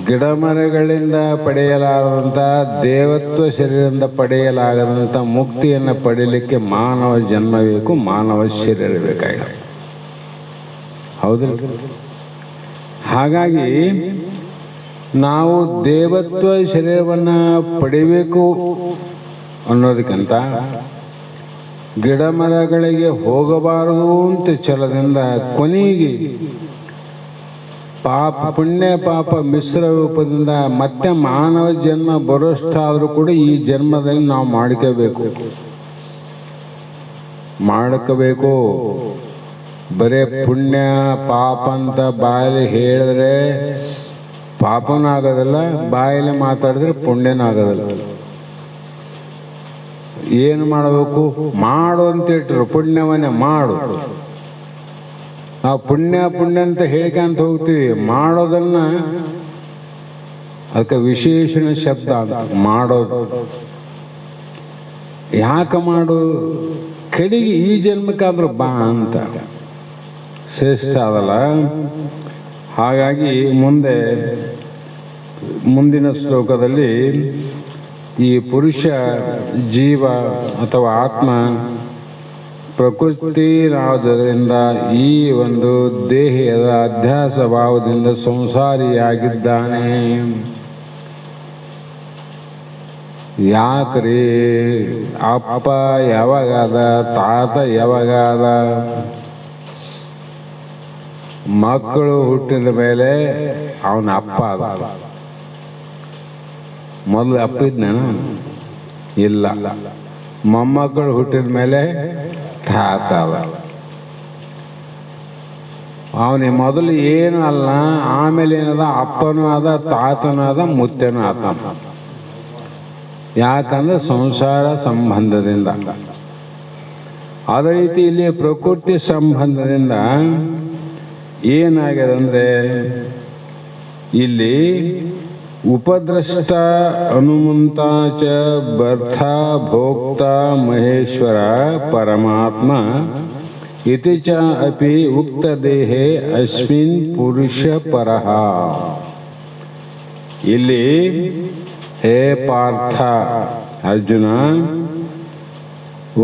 ಗಿಡ ಮರಗಳಿಂದ ಪಡೆಯಲಾಗದಂಥ ದೇವತ್ವ ಶರೀರದಿಂದ ಪಡೆಯಲಾಗದಂಥ ಮುಕ್ತಿಯನ್ನು ಪಡೆಯಲಿಕ್ಕೆ ಮಾನವ ಜನ್ಮ ಬೇಕು, ಮಾನವ ಶರೀರ ಬೇಕಾಗಿದೆ. ಹೌದಿಲ್ಲ? ಹಾಗಾಗಿ ನಾವು ದೇವತ್ವ ಶರೀರವನ್ನು ಪಡಿಬೇಕು ಅನ್ನೋದಕ್ಕಿಂತ ಗಿಡ ಮರಗಳಿಗೆ ಹೋಗಬಾರದು ಅಂತ ಛಲದಿಂದ ಕೊನೆಗೆ ಪುಣ್ಯ ಪಾಪ ಮಿಶ್ರ ರೂಪದಿಂದ ಮತ್ತೆ ಮಾನವ ಜನ್ಮ ಬರೋಷ್ಟಾದರೂ ಕೂಡ ಈ ಜನ್ಮದಲ್ಲಿ ನಾವು ಮಾಡ್ಕೋಬೇಕು. ಬರೇ ಪುಣ್ಯ ಪಾಪ ಅಂತ ಬಾಯಲ್ಲಿ ಹೇಳಿದ್ರೆ ಪಾಪನೂ ಆಗೋದಿಲ್ಲ, ಬಾಯಲ್ಲಿ ಮಾತಾಡಿದ್ರೆ ಪುಣ್ಯನೂ ಆಗೋದಿಲ್ಲ. ಏನು ಮಾಡಬೇಕು? ಮಾಡು ಅಂತ ಇಟ್ಟರು, ಪುಣ್ಯವನ್ನೇ ಮಾಡು. ನಾವು ಪುಣ್ಯ ಅಂತ ಹೇಳ್ಕೊಂತ ಹೋಗ್ತೀವಿ, ಮಾಡೋದನ್ನ ಅದಕ್ಕೆ ವಿಶೇಷಣ ಶಬ್ದ ಮಾಡೋದು. ಯಾಕೆ ಮಾಡು? ಕಡೆಗೆ ಈ ಜನ್ಮಕ್ಕಾದ್ರೂ ಬಾ ಅಂತ ಶ್ರೇಷ್ಠ ಅದಲ್ಲ. ಹಾಗಾಗಿ ಮುಂದಿನ ಶ್ಲೋಕದಲ್ಲಿ ಈ ಪುರುಷ ಜೀವ ಅಥವಾ ಆತ್ಮ ಪ್ರಕೃತಿರಾವುದರಿಂದ ಈ ಒಂದು ದೇಹದ ಅಧ್ಯಾಸ ಭಾವದಿಂದ ಸಂಸಾರಿಯಾಗಿದ್ದಾನೆ. ಯಾಕ್ರಿ? ಅಪ್ಪ ಯಾವಾಗಾದ, ತಾತ ಯಾವಾಗಾದ? ಮಕ್ಕಳು ಹುಟ್ಟಿದ ಮೇಲೆ ಅವನ ಅಪ್ಪ ಅದ. ಮೊದಲು ಅಪ್ಪ ಇದ್ನೇನು? ಇಲ್ಲ. ಮೊಮ್ಮಕ್ಕಳು ಹುಟ್ಟಿದ ಮೇಲೆ ತಾತ ಅದ. ಅವನಿಗೆ ಮೊದಲು ಏನು ಅಲ್ಲ, ಆಮೇಲೆ ಏನದ? ಅಪ್ಪನೂ ಅದ, ತಾತನೂ ಅದ, ಮುತ್ತೆನೂ ಆತ. ಯಾಕಂದ್ರೆ ಸಂಸಾರ ಸಂಬಂಧದಿಂದ. ಅದೇ ರೀತಿ ಇಲ್ಲಿ ಪ್ರಕೃತಿ ಸಂಬಂಧದಿಂದ ಏನಾಗಿದೆ ಅಂದರೆ, ಇಲ್ಲಿ ಉಪದ್ರಷ್ಟ ಹನುಮಂತ ಚ ಬರ್ಥ ಭೋಕ್ತ ಮಹೇಶ್ವರ ಪರಮಾತ್ಮ ಇತಿ ಚ ಅಪಿ ಉಕ್ತ ದೇಹೇ ಅಸ್ಮಿನ್ ಪುರುಷ ಪರಃ. ಇಲ್ಲಿ ಹೇ ಪಾರ್ಥ, ಅರ್ಜುನ,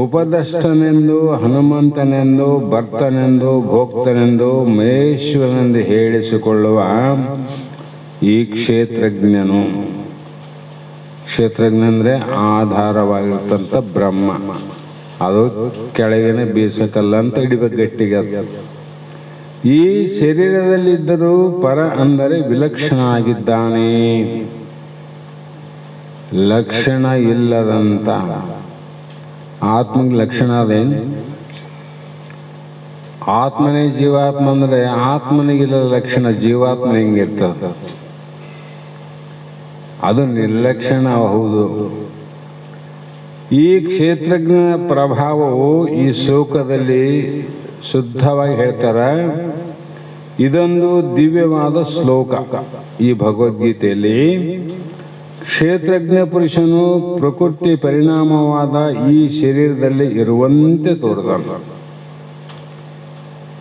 ಉಪದಷ್ಟನೆಂದು, ಹನುಮಂತನೆಂದು, ಭರ್ತನೆಂದು, ಭೋಕ್ತನೆಂದು, ಮಹೇಶ್ವರನೆಂದು ಹೇಳಿಸಿಕೊಳ್ಳುವ ಈ ಕ್ಷೇತ್ರಜ್ಞನು. ಕ್ಷೇತ್ರಜ್ಞ ಅಂದರೆ ಆಧಾರವಾಗಿರ್ತಂಥ ಬ್ರಹ್ಮ. ಅದು ಕೆಳಗಿನ ಬೀಸಕಲ್ಲ ಅಂತ ಹಿಡಿಬೇಕು ಗಟ್ಟಿಗೆ. ಈ ಶರೀರದಲ್ಲಿದ್ದರೂ ಪರ ಅಂದರೆ ವಿಲಕ್ಷಣ ಆಗಿದ್ದಾನೆ. ಲಕ್ಷಣ ಇಲ್ಲದಂತ ಆತ್ಮಗೆ ಲಕ್ಷಣ ಅದೇನು? ಆತ್ಮನೇ ಜೀವಾತ್ಮ ಅಂದರೆ ಆತ್ಮನಿಗಿಲ್ಲದ ಲಕ್ಷಣ ಜೀವಾತ್ಮ ಹೆಂಗಿರ್ತದೆ? ಅದು ನಿರ್ಲಕ್ಷಣ. ಹೌದು. ಈ ಕ್ಷೇತ್ರಜ್ಞ ಪ್ರಭಾವವು ಈ ಶ್ಲೋಕದಲ್ಲಿ ಶುದ್ಧವಾಗಿ ಹೇಳ್ತಾರೆ. ಇದೊಂದು ದಿವ್ಯವಾದ ಶ್ಲೋಕ. ಈ ಭಗವದ್ಗೀತೆಯಲ್ಲಿ ಕ್ಷೇತ್ರಜ್ಞ ಪುರುಷನು ಪ್ರಕೃತಿ ಪರಿಣಾಮವಾದ ಈ ಶರೀರದಲ್ಲಿ ಇರುವಂತೆ ತೋರ್ತಾನೆ.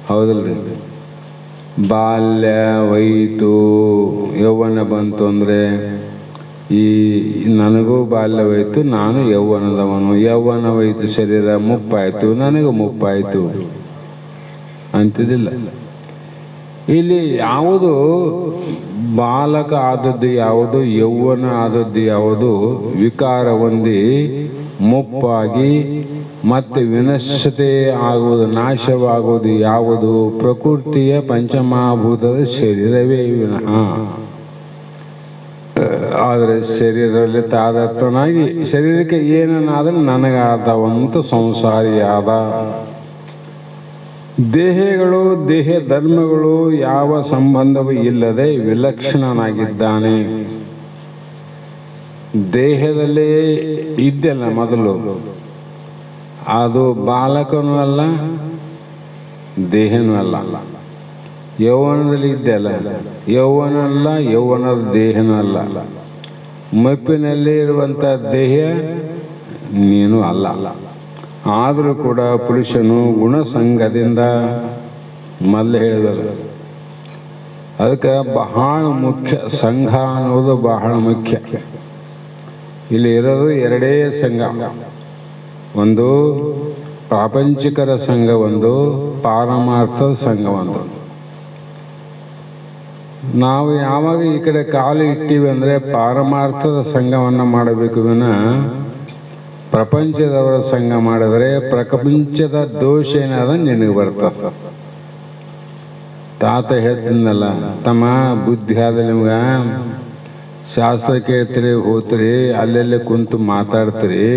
ಹೌದಲ್ರಿ? ಬಾಲ್ಯ ವೈತು ಯೌವನ ಬಂತು ಅಂದರೆ ಈ ನನಗೂ ಬಾಲ್ಯವೈತು, ನಾನು ಯೌವನದವನು. ಯೌವನವೈತು, ಶರೀರ ಮುಪ್ಪಾಯಿತು, ನನಗೂ ಮುಪ್ಪಾಯಿತು ಅಂತಿದ್ದಿಲ್ಲ. ಇಲ್ಲಿ ಯಾವುದು ಬಾಲಕ ಆದದ್ದು ಯಾವುದು, ಯೌವನ ಆದದ್ದು ಯಾವುದು, ವಿಕಾರ ಹೊಂದಿ ಮುಪ್ಪಾಗಿ ಮತ್ತೆ ವಿನಶ್ಯತೆ ಆಗುವುದು, ನಾಶವಾಗುವುದು ಯಾವುದು? ಪ್ರಕೃತಿಯ ಪಂಚಮಹಾಭೂತದ ಶರೀರವೇ ವಿನಃ. ಆದರೆ ಶರೀರದಲ್ಲಿ ತಾದಾತ್ಮನಾಗಿ ಶರೀರಕ್ಕೆ ಏನನ್ನಾದರೂ ನನಗಾದವಂತ ಸಂಸಾರಿಯಾದ. ದೇಹಗಳು ದೇಹ ಧರ್ಮಗಳು ಯಾವ ಸಂಬಂಧವೂ ಇಲ್ಲದೆ ವಿಲಕ್ಷಣನಾಗಿದ್ದಾನೆ. ದೇಹದಲ್ಲೇ ಇದ್ದಲ್ಲ ಮೊದಲು, ಅದು ಬಾಲಕನೂ ಅಲ್ಲ, ದೇಹನೂ ಅಲ್ಲ. ಯೌವನದಲ್ಲಿ ಇದ್ದಲ್ಲ, ಯೌವನ ಅಲ್ಲ, ಯೌವನದ ದೇಹನೂ ಅಲ್ಲ. ಮಪ್ಪಿನಲ್ಲಿ ಇರುವಂಥ ದೇಹ ನೀನು ಅಲ್ಲ. ಆದರೂ ಕೂಡ ಪುರುಷನು ಗುಣಸಂಗದಿಂದ ಮೊದಲು ಹೇಳಿದಲ್ಲ. ಅದಕ್ಕೆ ಬಹಳ ಮುಖ್ಯ, ಸಂಘ ಅನ್ನೋದು ಬಹಳ ಮುಖ್ಯ. ಇಲ್ಲಿ ಇರೋದು ಎರಡೇ ಸಂಘ, ಒಂದು ಪ್ರಾಪಂಚಿಕರ ಸಂಘ, ಒಂದು ಪಾರಮಾರ್ಥದ ಸಂಘ. ಒಂದು ನಾವು ಯಾವಾಗ ಈ ಕಡೆ ಕಾಲು ಇಟ್ಟಿವಿ ಅಂದರೆ ಪಾರಮಾರ್ಥದ ಸಂಘವನ್ನು ಮಾಡಬೇಕು ವಿನ ಪ್ರಪಂಚದವರ ಸಂಘ ಮಾಡಿದರೆ ಪ್ರಪಂಚದ ದೋಷ ಏನಾದ ನಿನಗೆ ಬರ್ತದೆ. ತಾತ ಹೇಳ್ತಿದ್ನಲ್ಲ, ತಮ್ಮ ಬುದ್ಧಿ ಆದ ನಿಮ್ಗೆ ಶಾಸ್ತ್ರ ಕೇಳ್ತೀರಿ, ಹೋಗ್ತೀರಿ, ಅಲ್ಲೆಲ್ಲೇ ಕುಂತು ಮಾತಾಡ್ತೀರಿ,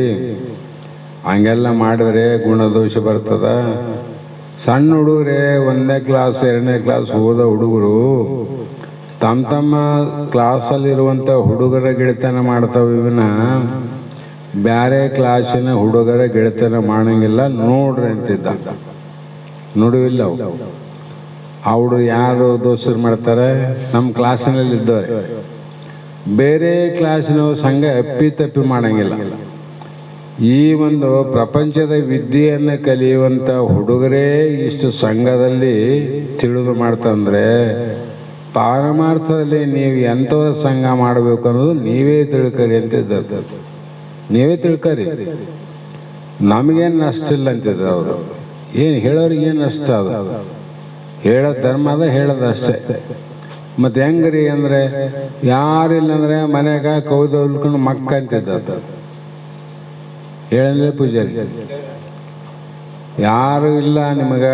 ಹಂಗೆಲ್ಲ ಮಾಡಿದ್ರೆ ಗುಣದೋಷ ಬರ್ತದ. ಸಣ್ಣ ಹುಡುಗರೇ 1ನೇ ಕ್ಲಾಸ್ 2ನೇ ಕ್ಲಾಸ್ ಹೋದ ಹುಡುಗರು ತಮ್ಮ ಕ್ಲಾಸಲ್ಲಿರುವಂಥ ಹುಡುಗರ ಗೆಳೆತನ ಮಾಡ್ತಾವೆ ವಿನ ಬೇರೆ ಕ್ಲಾಸಿನ ಹುಡುಗರ ಗೆಳೆತನ ಮಾಡಂಗಿಲ್ಲ. ನೋಡ್ರಿ ಅಂತಿದ್ದ. ನೋಡುವಿಲ್ಲ ಅವರು ಯಾರು ದೋಸ್ತರು ಮಾಡ್ತಾರೆ? ನಮ್ಮ ಕ್ಲಾಸಿನಲ್ಲಿ ಇದ್ದವ್ರೆ. ಬೇರೆ ಕ್ಲಾಸಿನ ಸಂಘ ಅಪ್ಪಿ ಮಾಡಂಗಿಲ್ಲ. ಈ ಒಂದು ಪ್ರಪಂಚದ ವಿದ್ಯೆಯನ್ನು ಕಲಿಯುವಂಥ ಹುಡುಗರೇ ಇಷ್ಟು ಸಂಘದಲ್ಲಿ ತಿಳಿದು ಮಾಡ್ತಂದ್ರೆ ಪಾರಮಾರ್ಥದಲ್ಲಿ ನೀವು ಎಂಥವ್ರ ಸಂಘ ಮಾಡಬೇಕು ಅನ್ನೋದು ನೀವೇ ತಿಳ್ಕರಿ ಅಂತಿದ್ದ. ನೀವೇ ತಿಳ್ಕರಿ, ನಮಗೇನು ನಷ್ಟ ಇಲ್ಲ ಅಂತಿದ್ರು ಅವರು. ಏನು ಹೇಳೋರಿಗೆ ಏನು ನಷ್ಟ? ಅದು ಹೇಳೋ ಧರ್ಮ ಅದ, ಹೇಳೋದಷ್ಟೇ. ಮತ್ತು ಹೆಂಗ್ರಿ ಅಂದರೆ ಯಾರಿಲ್ಲ ಅಂದರೆ ಮನೆಗ ಕೌದ ಉಲ್ಕೊಂಡು ಮಕ್ಕ ಅಂತಿದ್ದ. ಹೇಳಲೇ ಪೂಜಾರಿ, ಯಾರು ಇಲ್ಲ ನಿಮಗೆ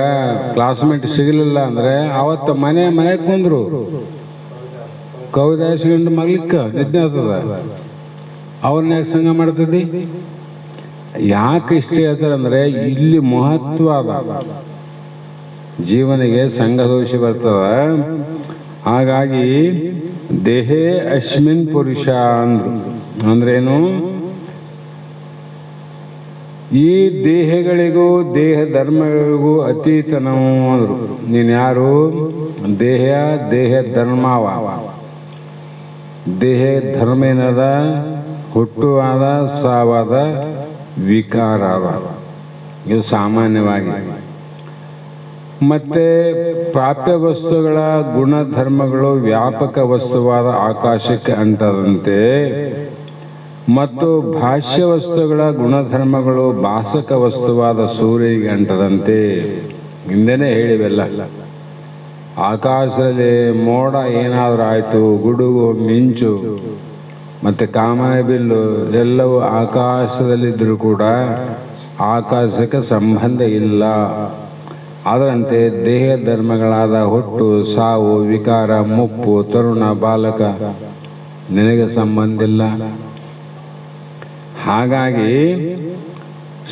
ಕ್ಲಾಸ್ಮೇಟ್ ಸಿಗಲಿಲ್ಲ ಅಂದರೆ ಅವತ್ತು ಮನೆ ಕುಂದ್ರು ಕೌದಾಯಿಸ್ಕೊಂಡು ಮಗ್ಲಿಕ್ಕ ನಿದ್ದೆ ಆಗ್ತದ. ಅವ್ರನ್ನ ಯಾಕೆ ಸಂಘ ಮಾಡ್ತದಿ? ಯಾಕೆ ಇಷ್ಟ ಹೇಳ್ತಾರೆ ಅಂದರೆ ಇಲ್ಲಿ ಮಹತ್ವ ಅದ. ಜೀವನಿಗೆ ಸಂಘ ದೋಷ ಬರ್ತದ. ಹಾಗಾಗಿ ದೇಹೇ ಅಸ್ಮಿನ್ ಪುರುಷ ಅಂದ್ರೇನು? ಈ ದೇಹಗಳಿಗೂ ದೇಹ ಧರ್ಮಗಳಿಗೂ ಅತೀತನವು ಅಂದರು. ನೀನು ಯಾರು? ದೇಹ ಧರ್ಮವ. ದೇಹ ಧರ್ಮ ಏನದ? ಹುಟ್ಟುವಾದ, ಸಾವಾದ, ವಿಕಾರ ಅದ. ಇವು ಸಾಮಾನ್ಯವಾಗಿ. ಮತ್ತೆ ಪ್ರಾಪ್ಯ ವಸ್ತುಗಳ ಗುಣಧರ್ಮಗಳು ವ್ಯಾಪಕ ವಸ್ತುವಾದ ಆಕಾಶಕ್ಕೆ ಅಂಟದಂತೆ ಮತ್ತು ಭಾಷ್ಯ ವಸ್ತುಗಳ ಗುಣಧರ್ಮಗಳು ಭಾಸಕ ವಸ್ತುವಾದ ಸೂರ್ಯನಿಗೆ ಅಂಟದಂತೆ. ಹಿಂದೆನೇ ಹೇಳಿವೆಲ್ಲ. ಆಕಾಶದಲ್ಲಿ ಮೋಡ ಏನಾದರೂ ಆಯಿತು, ಗುಡುಗು, ಮಿಂಚು ಮತ್ತು ಕಾಮನ ಬಿಲ್ಲು ಎಲ್ಲವೂ ಆಕಾಶದಲ್ಲಿದ್ದರೂ ಕೂಡ ಆಕಾಶಕ್ಕೆ ಸಂಬಂಧ ಇಲ್ಲ. ಅದರಂತೆ ದೇಹ ಧರ್ಮಗಳಾದ ಹುಟ್ಟು, ಸಾವು, ವಿಕಾರ, ಮುಪ್ಪು, ತರುಣ, ಬಾಲಕ ನಿನಗೆ ಸಂಬಂಧ ಇಲ್ಲ. ಹಾಗಾಗಿ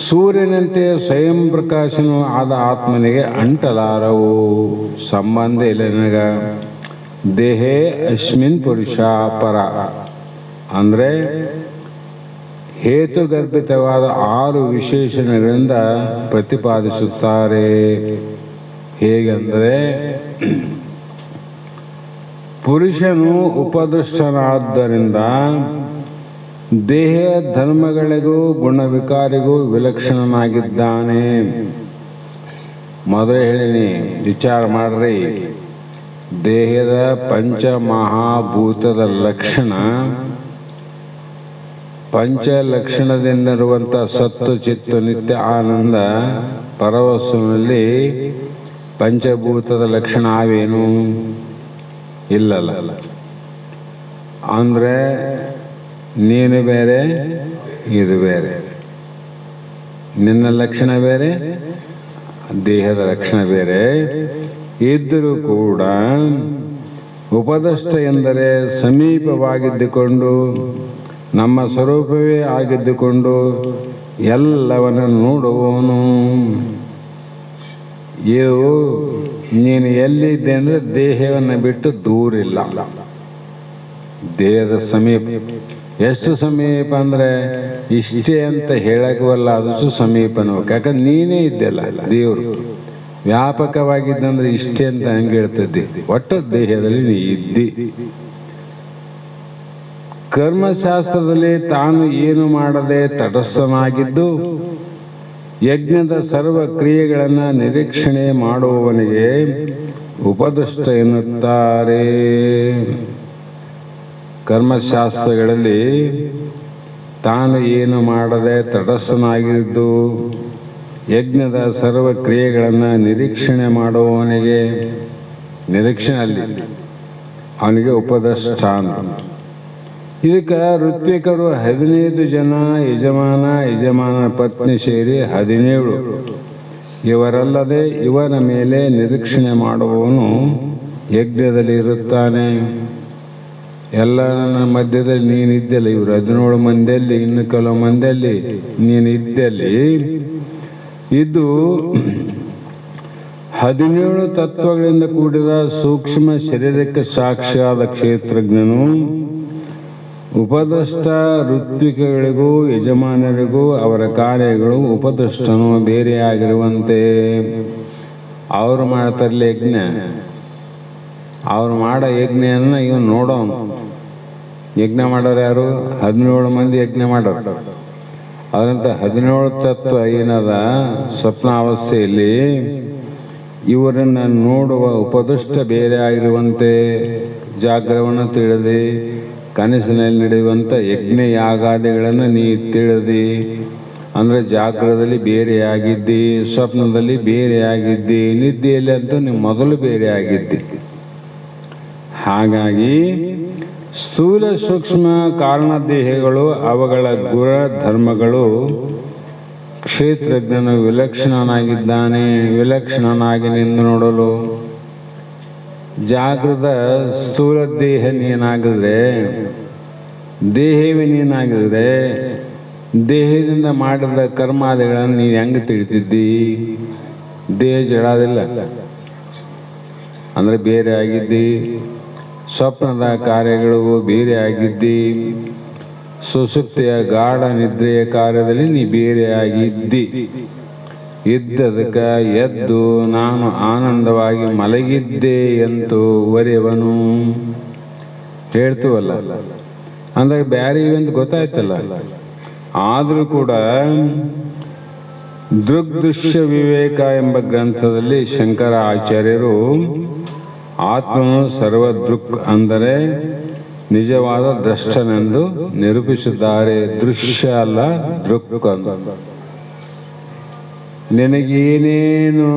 ಸೂರ್ಯನಂತೆ ಸ್ವಯಂ ಪ್ರಕಾಶನೂ ಆದ ಆತ್ಮನಿಗೆ ಅಂಟಲಾರವು, ಸಂಬಂಧ ಇಲ್ಲ ನಿನಗ. ದೇಹೇ ಅಸ್ಮಿನ್ ಪುರುಷ ಪರ ಅಂದರೆ ಹೇತುಗರ್ಭಿತವಾದ 6 ವಿಶೇಷಣಗಳಿಂದ ಪ್ರತಿಪಾದಿಸುತ್ತಾರೆ. ಹೇಗೆಂದರೆ, ಪುರುಷನು ಉಪದೃಷ್ಟನಾದ್ದರಿಂದ ದೇಹ ಧರ್ಮಗಳಿಗೂ ಗುಣವಿಕಾರಿಗೂ ವಿಲಕ್ಷಣನಾಗಿದ್ದಾನೆ. ಮೊದಲೇ ಹೇಳಿನಿ, ವಿಚಾರ ಮಾಡ್ರಿ. ದೇಹದ ಪಂಚಮಹಾಭೂತದ ಲಕ್ಷಣ, ಪಂಚಲಕ್ಷಣದಿಂದಿರುವಂಥ ಸತ್ತು, ಚಿತ್ತು, ನಿತ್ಯ ಆನಂದ ಪರವಸ್ತುವಿನಲ್ಲಿ ಪಂಚಭೂತದ ಲಕ್ಷಣ ಅವೇನು? ಇಲ್ಲಲ್ಲ. ಅಂದರೆ ನೀನು ಬೇರೆ, ಇದು ಬೇರೆ. ನಿನ್ನ ಲಕ್ಷಣ ಬೇರೆ, ದೇಹದ ಲಕ್ಷಣ ಬೇರೆ ಇದ್ದರೂ ಕೂಡ ಉಪದಷ್ಟ ಎಂದರೆ ಸಮೀಪವಾಗಿದ್ದುಕೊಂಡು ನಮ್ಮ ಸ್ವರೂಪವೇ ಆಗಿದ್ದುಕೊಂಡು ಎಲ್ಲವನ್ನು ನೋಡುವವನು. ಇವು ನೀನು ಎಲ್ಲಿದ್ದೆ ಅಂದರೆ ದೇಹವನ್ನು ಬಿಟ್ಟು ದೂರಿಲ್ಲ, ದೇಹದ ಸಮೀಪ ಎಷ್ಟು ಸಮೀಪ ಅಂದರೆ ಇಷ್ಟೇ ಅಂತ ಹೇಳಕ್ಕವಲ್ಲ, ಅದಷ್ಟು ಸಮೀಪನೂ. ಯಾಕಂದ್ರೆ ನೀನೇ ಇದ್ದಲ್ಲ ದೇವರು. ವ್ಯಾಪಕವಾಗಿದ್ದಂದ್ರೆ ಇಷ್ಟೇ ಅಂತ ಹಂಗೆ ಹೇಳ್ತಿದ್ದಿ. ಒಟ್ಟು ದೇಹದಲ್ಲಿ ನೀ ಇದ್ದಿ. ಕರ್ಮಶಾಸ್ತ್ರದಲ್ಲಿ ತಾನು ಏನು ಮಾಡದೆ ತಟಸ್ಥನಾಗಿದ್ದು ಯಜ್ಞದ ಸರ್ವ ಕ್ರಿಯೆಗಳನ್ನು ನಿರೀಕ್ಷಣೆ ಮಾಡುವವನಿಗೆ ಉಪದುಷ್ಟ ಎನ್ನುತ್ತಾರೆ. ಕರ್ಮಶಾಸ್ತ್ರಗಳಲ್ಲಿ ತಾನು ಏನು ಮಾಡದೆ ತಟಸ್ಥನಾಗಿದ್ದು ಯಜ್ಞದ ಸರ್ವ ಕ್ರಿಯೆಗಳನ್ನು ನಿರೀಕ್ಷಣೆ ಮಾಡುವವನಿಗೆ, ನಿರೀಕ್ಷಣೆ ಅಲ್ಲಿ ಅವನಿಗೆ ಉಪದಷ್ಟಾನ. ಇದಕ್ಕೆ ಋತ್ವಿಕರು 15 ಜನ, ಯಜಮಾನ ಪತ್ನಿ ಸೇರಿ 17. ಇವರಲ್ಲದೆ ಇವರ ಮೇಲೆ ನಿರೀಕ್ಷಣೆ ಮಾಡುವವನು ಯಜ್ಞದಲ್ಲಿ ಇರುತ್ತಾನೆ. ಎಲ್ಲರ ಮಧ್ಯದಲ್ಲಿ ನೀನಿದ್ದಲ್ಲಿ, ಇವರು 17 ಮಂದಿಯಲ್ಲಿ, ಇನ್ನು ಕೆಲವು ಮಂದಿಯಲ್ಲಿ ನೀನಿದ್ದಲ್ಲಿ ಇದು 17 ತತ್ವಗಳಿಂದ ಕೂಡಿದ ಸೂಕ್ಷ್ಮ ಶರೀರಕ್ಕೆ ಸಾಕ್ಷಿಯಾದ ಕ್ಷೇತ್ರಜ್ಞನು ಉಪದಷ್ಟ. ಋತ್ವಿಕಗಳಿಗೂ ಯಜಮಾನರಿಗೂ ಅವರ ಕಾರ್ಯಗಳು ಉಪದಷ್ಟನು ಬೇರೆಯಾಗಿರುವಂತೆ. ಅವರು ಮಾಡ್ತಾರಲ್ಲ ಯಜ್ಞ, ಅವ್ರು ಮಾಡೋ ಯಜ್ಞವನ್ನು ಇವನು ನೋಡೋನು. ಯಜ್ಞ ಮಾಡೋರು ಯಾರು? 17 ಮಂದಿ ಯಜ್ಞ ಮಾಡೋರು. ಅದರಂತೆ 17 ತತ್ವ ಏನದ ಸ್ವಪ್ನಾವಸ್ಥೆಯಲ್ಲಿ ಇವರನ್ನು ನೋಡುವ ಉಪದುಷ್ಟ ಬೇರೆ ಆಗಿರುವಂತೆ, ಜಾಗ್ರವನ್ನು ತಿಳಿದೆ ಕನಸಿನಲ್ಲಿ ನಡೆಯುವಂಥ ಯಜ್ಞ ಯಾಗಾದಿಗಳನ್ನು ನೀ ತಿಳಿದಿ. ಅಂದರೆ ಜಾಗ್ರದಲ್ಲಿ ಬೇರೆಯಾಗಿದ್ದಿ, ಸ್ವಪ್ನದಲ್ಲಿ ಬೇರೆಯಾಗಿದ್ದಿ, ನಿದ್ದೆಯಲ್ಲಿ ಅಂತೂ ನೀವು ಮೊದಲು ಬೇರೆಯಾಗಿದ್ದಿ. ಹಾಗಾಗಿ ಸ್ಥೂಲ ಸೂಕ್ಷ್ಮ ಕಾರಣದೇಹಗಳು, ಅವುಗಳ ಗುಣ ಧರ್ಮಗಳು ಕ್ಷೇತ್ರಜ್ಞನು ವಿಲಕ್ಷಣನಾಗಿದ್ದಾನೆ. ವಿಲಕ್ಷಣನಾಗಿ ನಿಂದು ನೋಡಲು ಜಾಗೃತ ಸ್ಥೂಲ ದೇಹ ನೀನಾಗಿದ್ರೆ, ದೇಹವೇ ನೀನಾಗಿದ್ರೆ ದೇಹದಿಂದ ಮಾಡಿದ ಕರ್ಮಾದಿಗಳನ್ನು ನೀನು ಹೆಂಗೆ ತಿಳಿತಿದ್ದಿ? ದೇಹ ಜಡಾದಿಲ್ಲ ಅಂದರೆ ಬೇರೆ ಆಗಿದ್ದಿ. ಸ್ವಪ್ನದ ಕಾರ್ಯಗಳು ಬೇರೆ ಆಗಿದ್ದಿ. ಸುಸುಪ್ತಿಯ ಗಾಢ ನಿದ್ರೆಯ ಕಾರ್ಯದಲ್ಲಿ ನೀ ಬೇರೆಯಾಗಿದ್ದಿ. ಇದ್ದದಕ್ಕೆ ಎದ್ದು ನಾನು ಆನಂದವಾಗಿ ಮಲಗಿದ್ದೆ ಎಂದು ಒರೆಯವನು ಹೇಳ್ತೀವಲ್ಲ. ಅಂದಾಗ ಬ್ಯಾರೆ ಇವೆಂತ ಗೊತ್ತಾಯ್ತಲ್ಲ. ಆದರೂ ಕೂಡ ದೃಗ್ದೃಶ್ಯ ವಿವೇಕ ಎಂಬ ಗ್ರಂಥದಲ್ಲಿ ಶಂಕರ ಆಚಾರ್ಯರು ಆತ್ಮನು ಸರ್ವದೃಕ್ ಅಂದರೆ ನಿಜವಾದ ದ್ರಷ್ಟನೆಂದು ನಿರೂಪಿಸಿದ್ದಾರೆ. ದೃಶ್ಯ ಅಲ್ಲ, ದೃಕ್ ಅಂತ. ನಿನಗೇನೇನು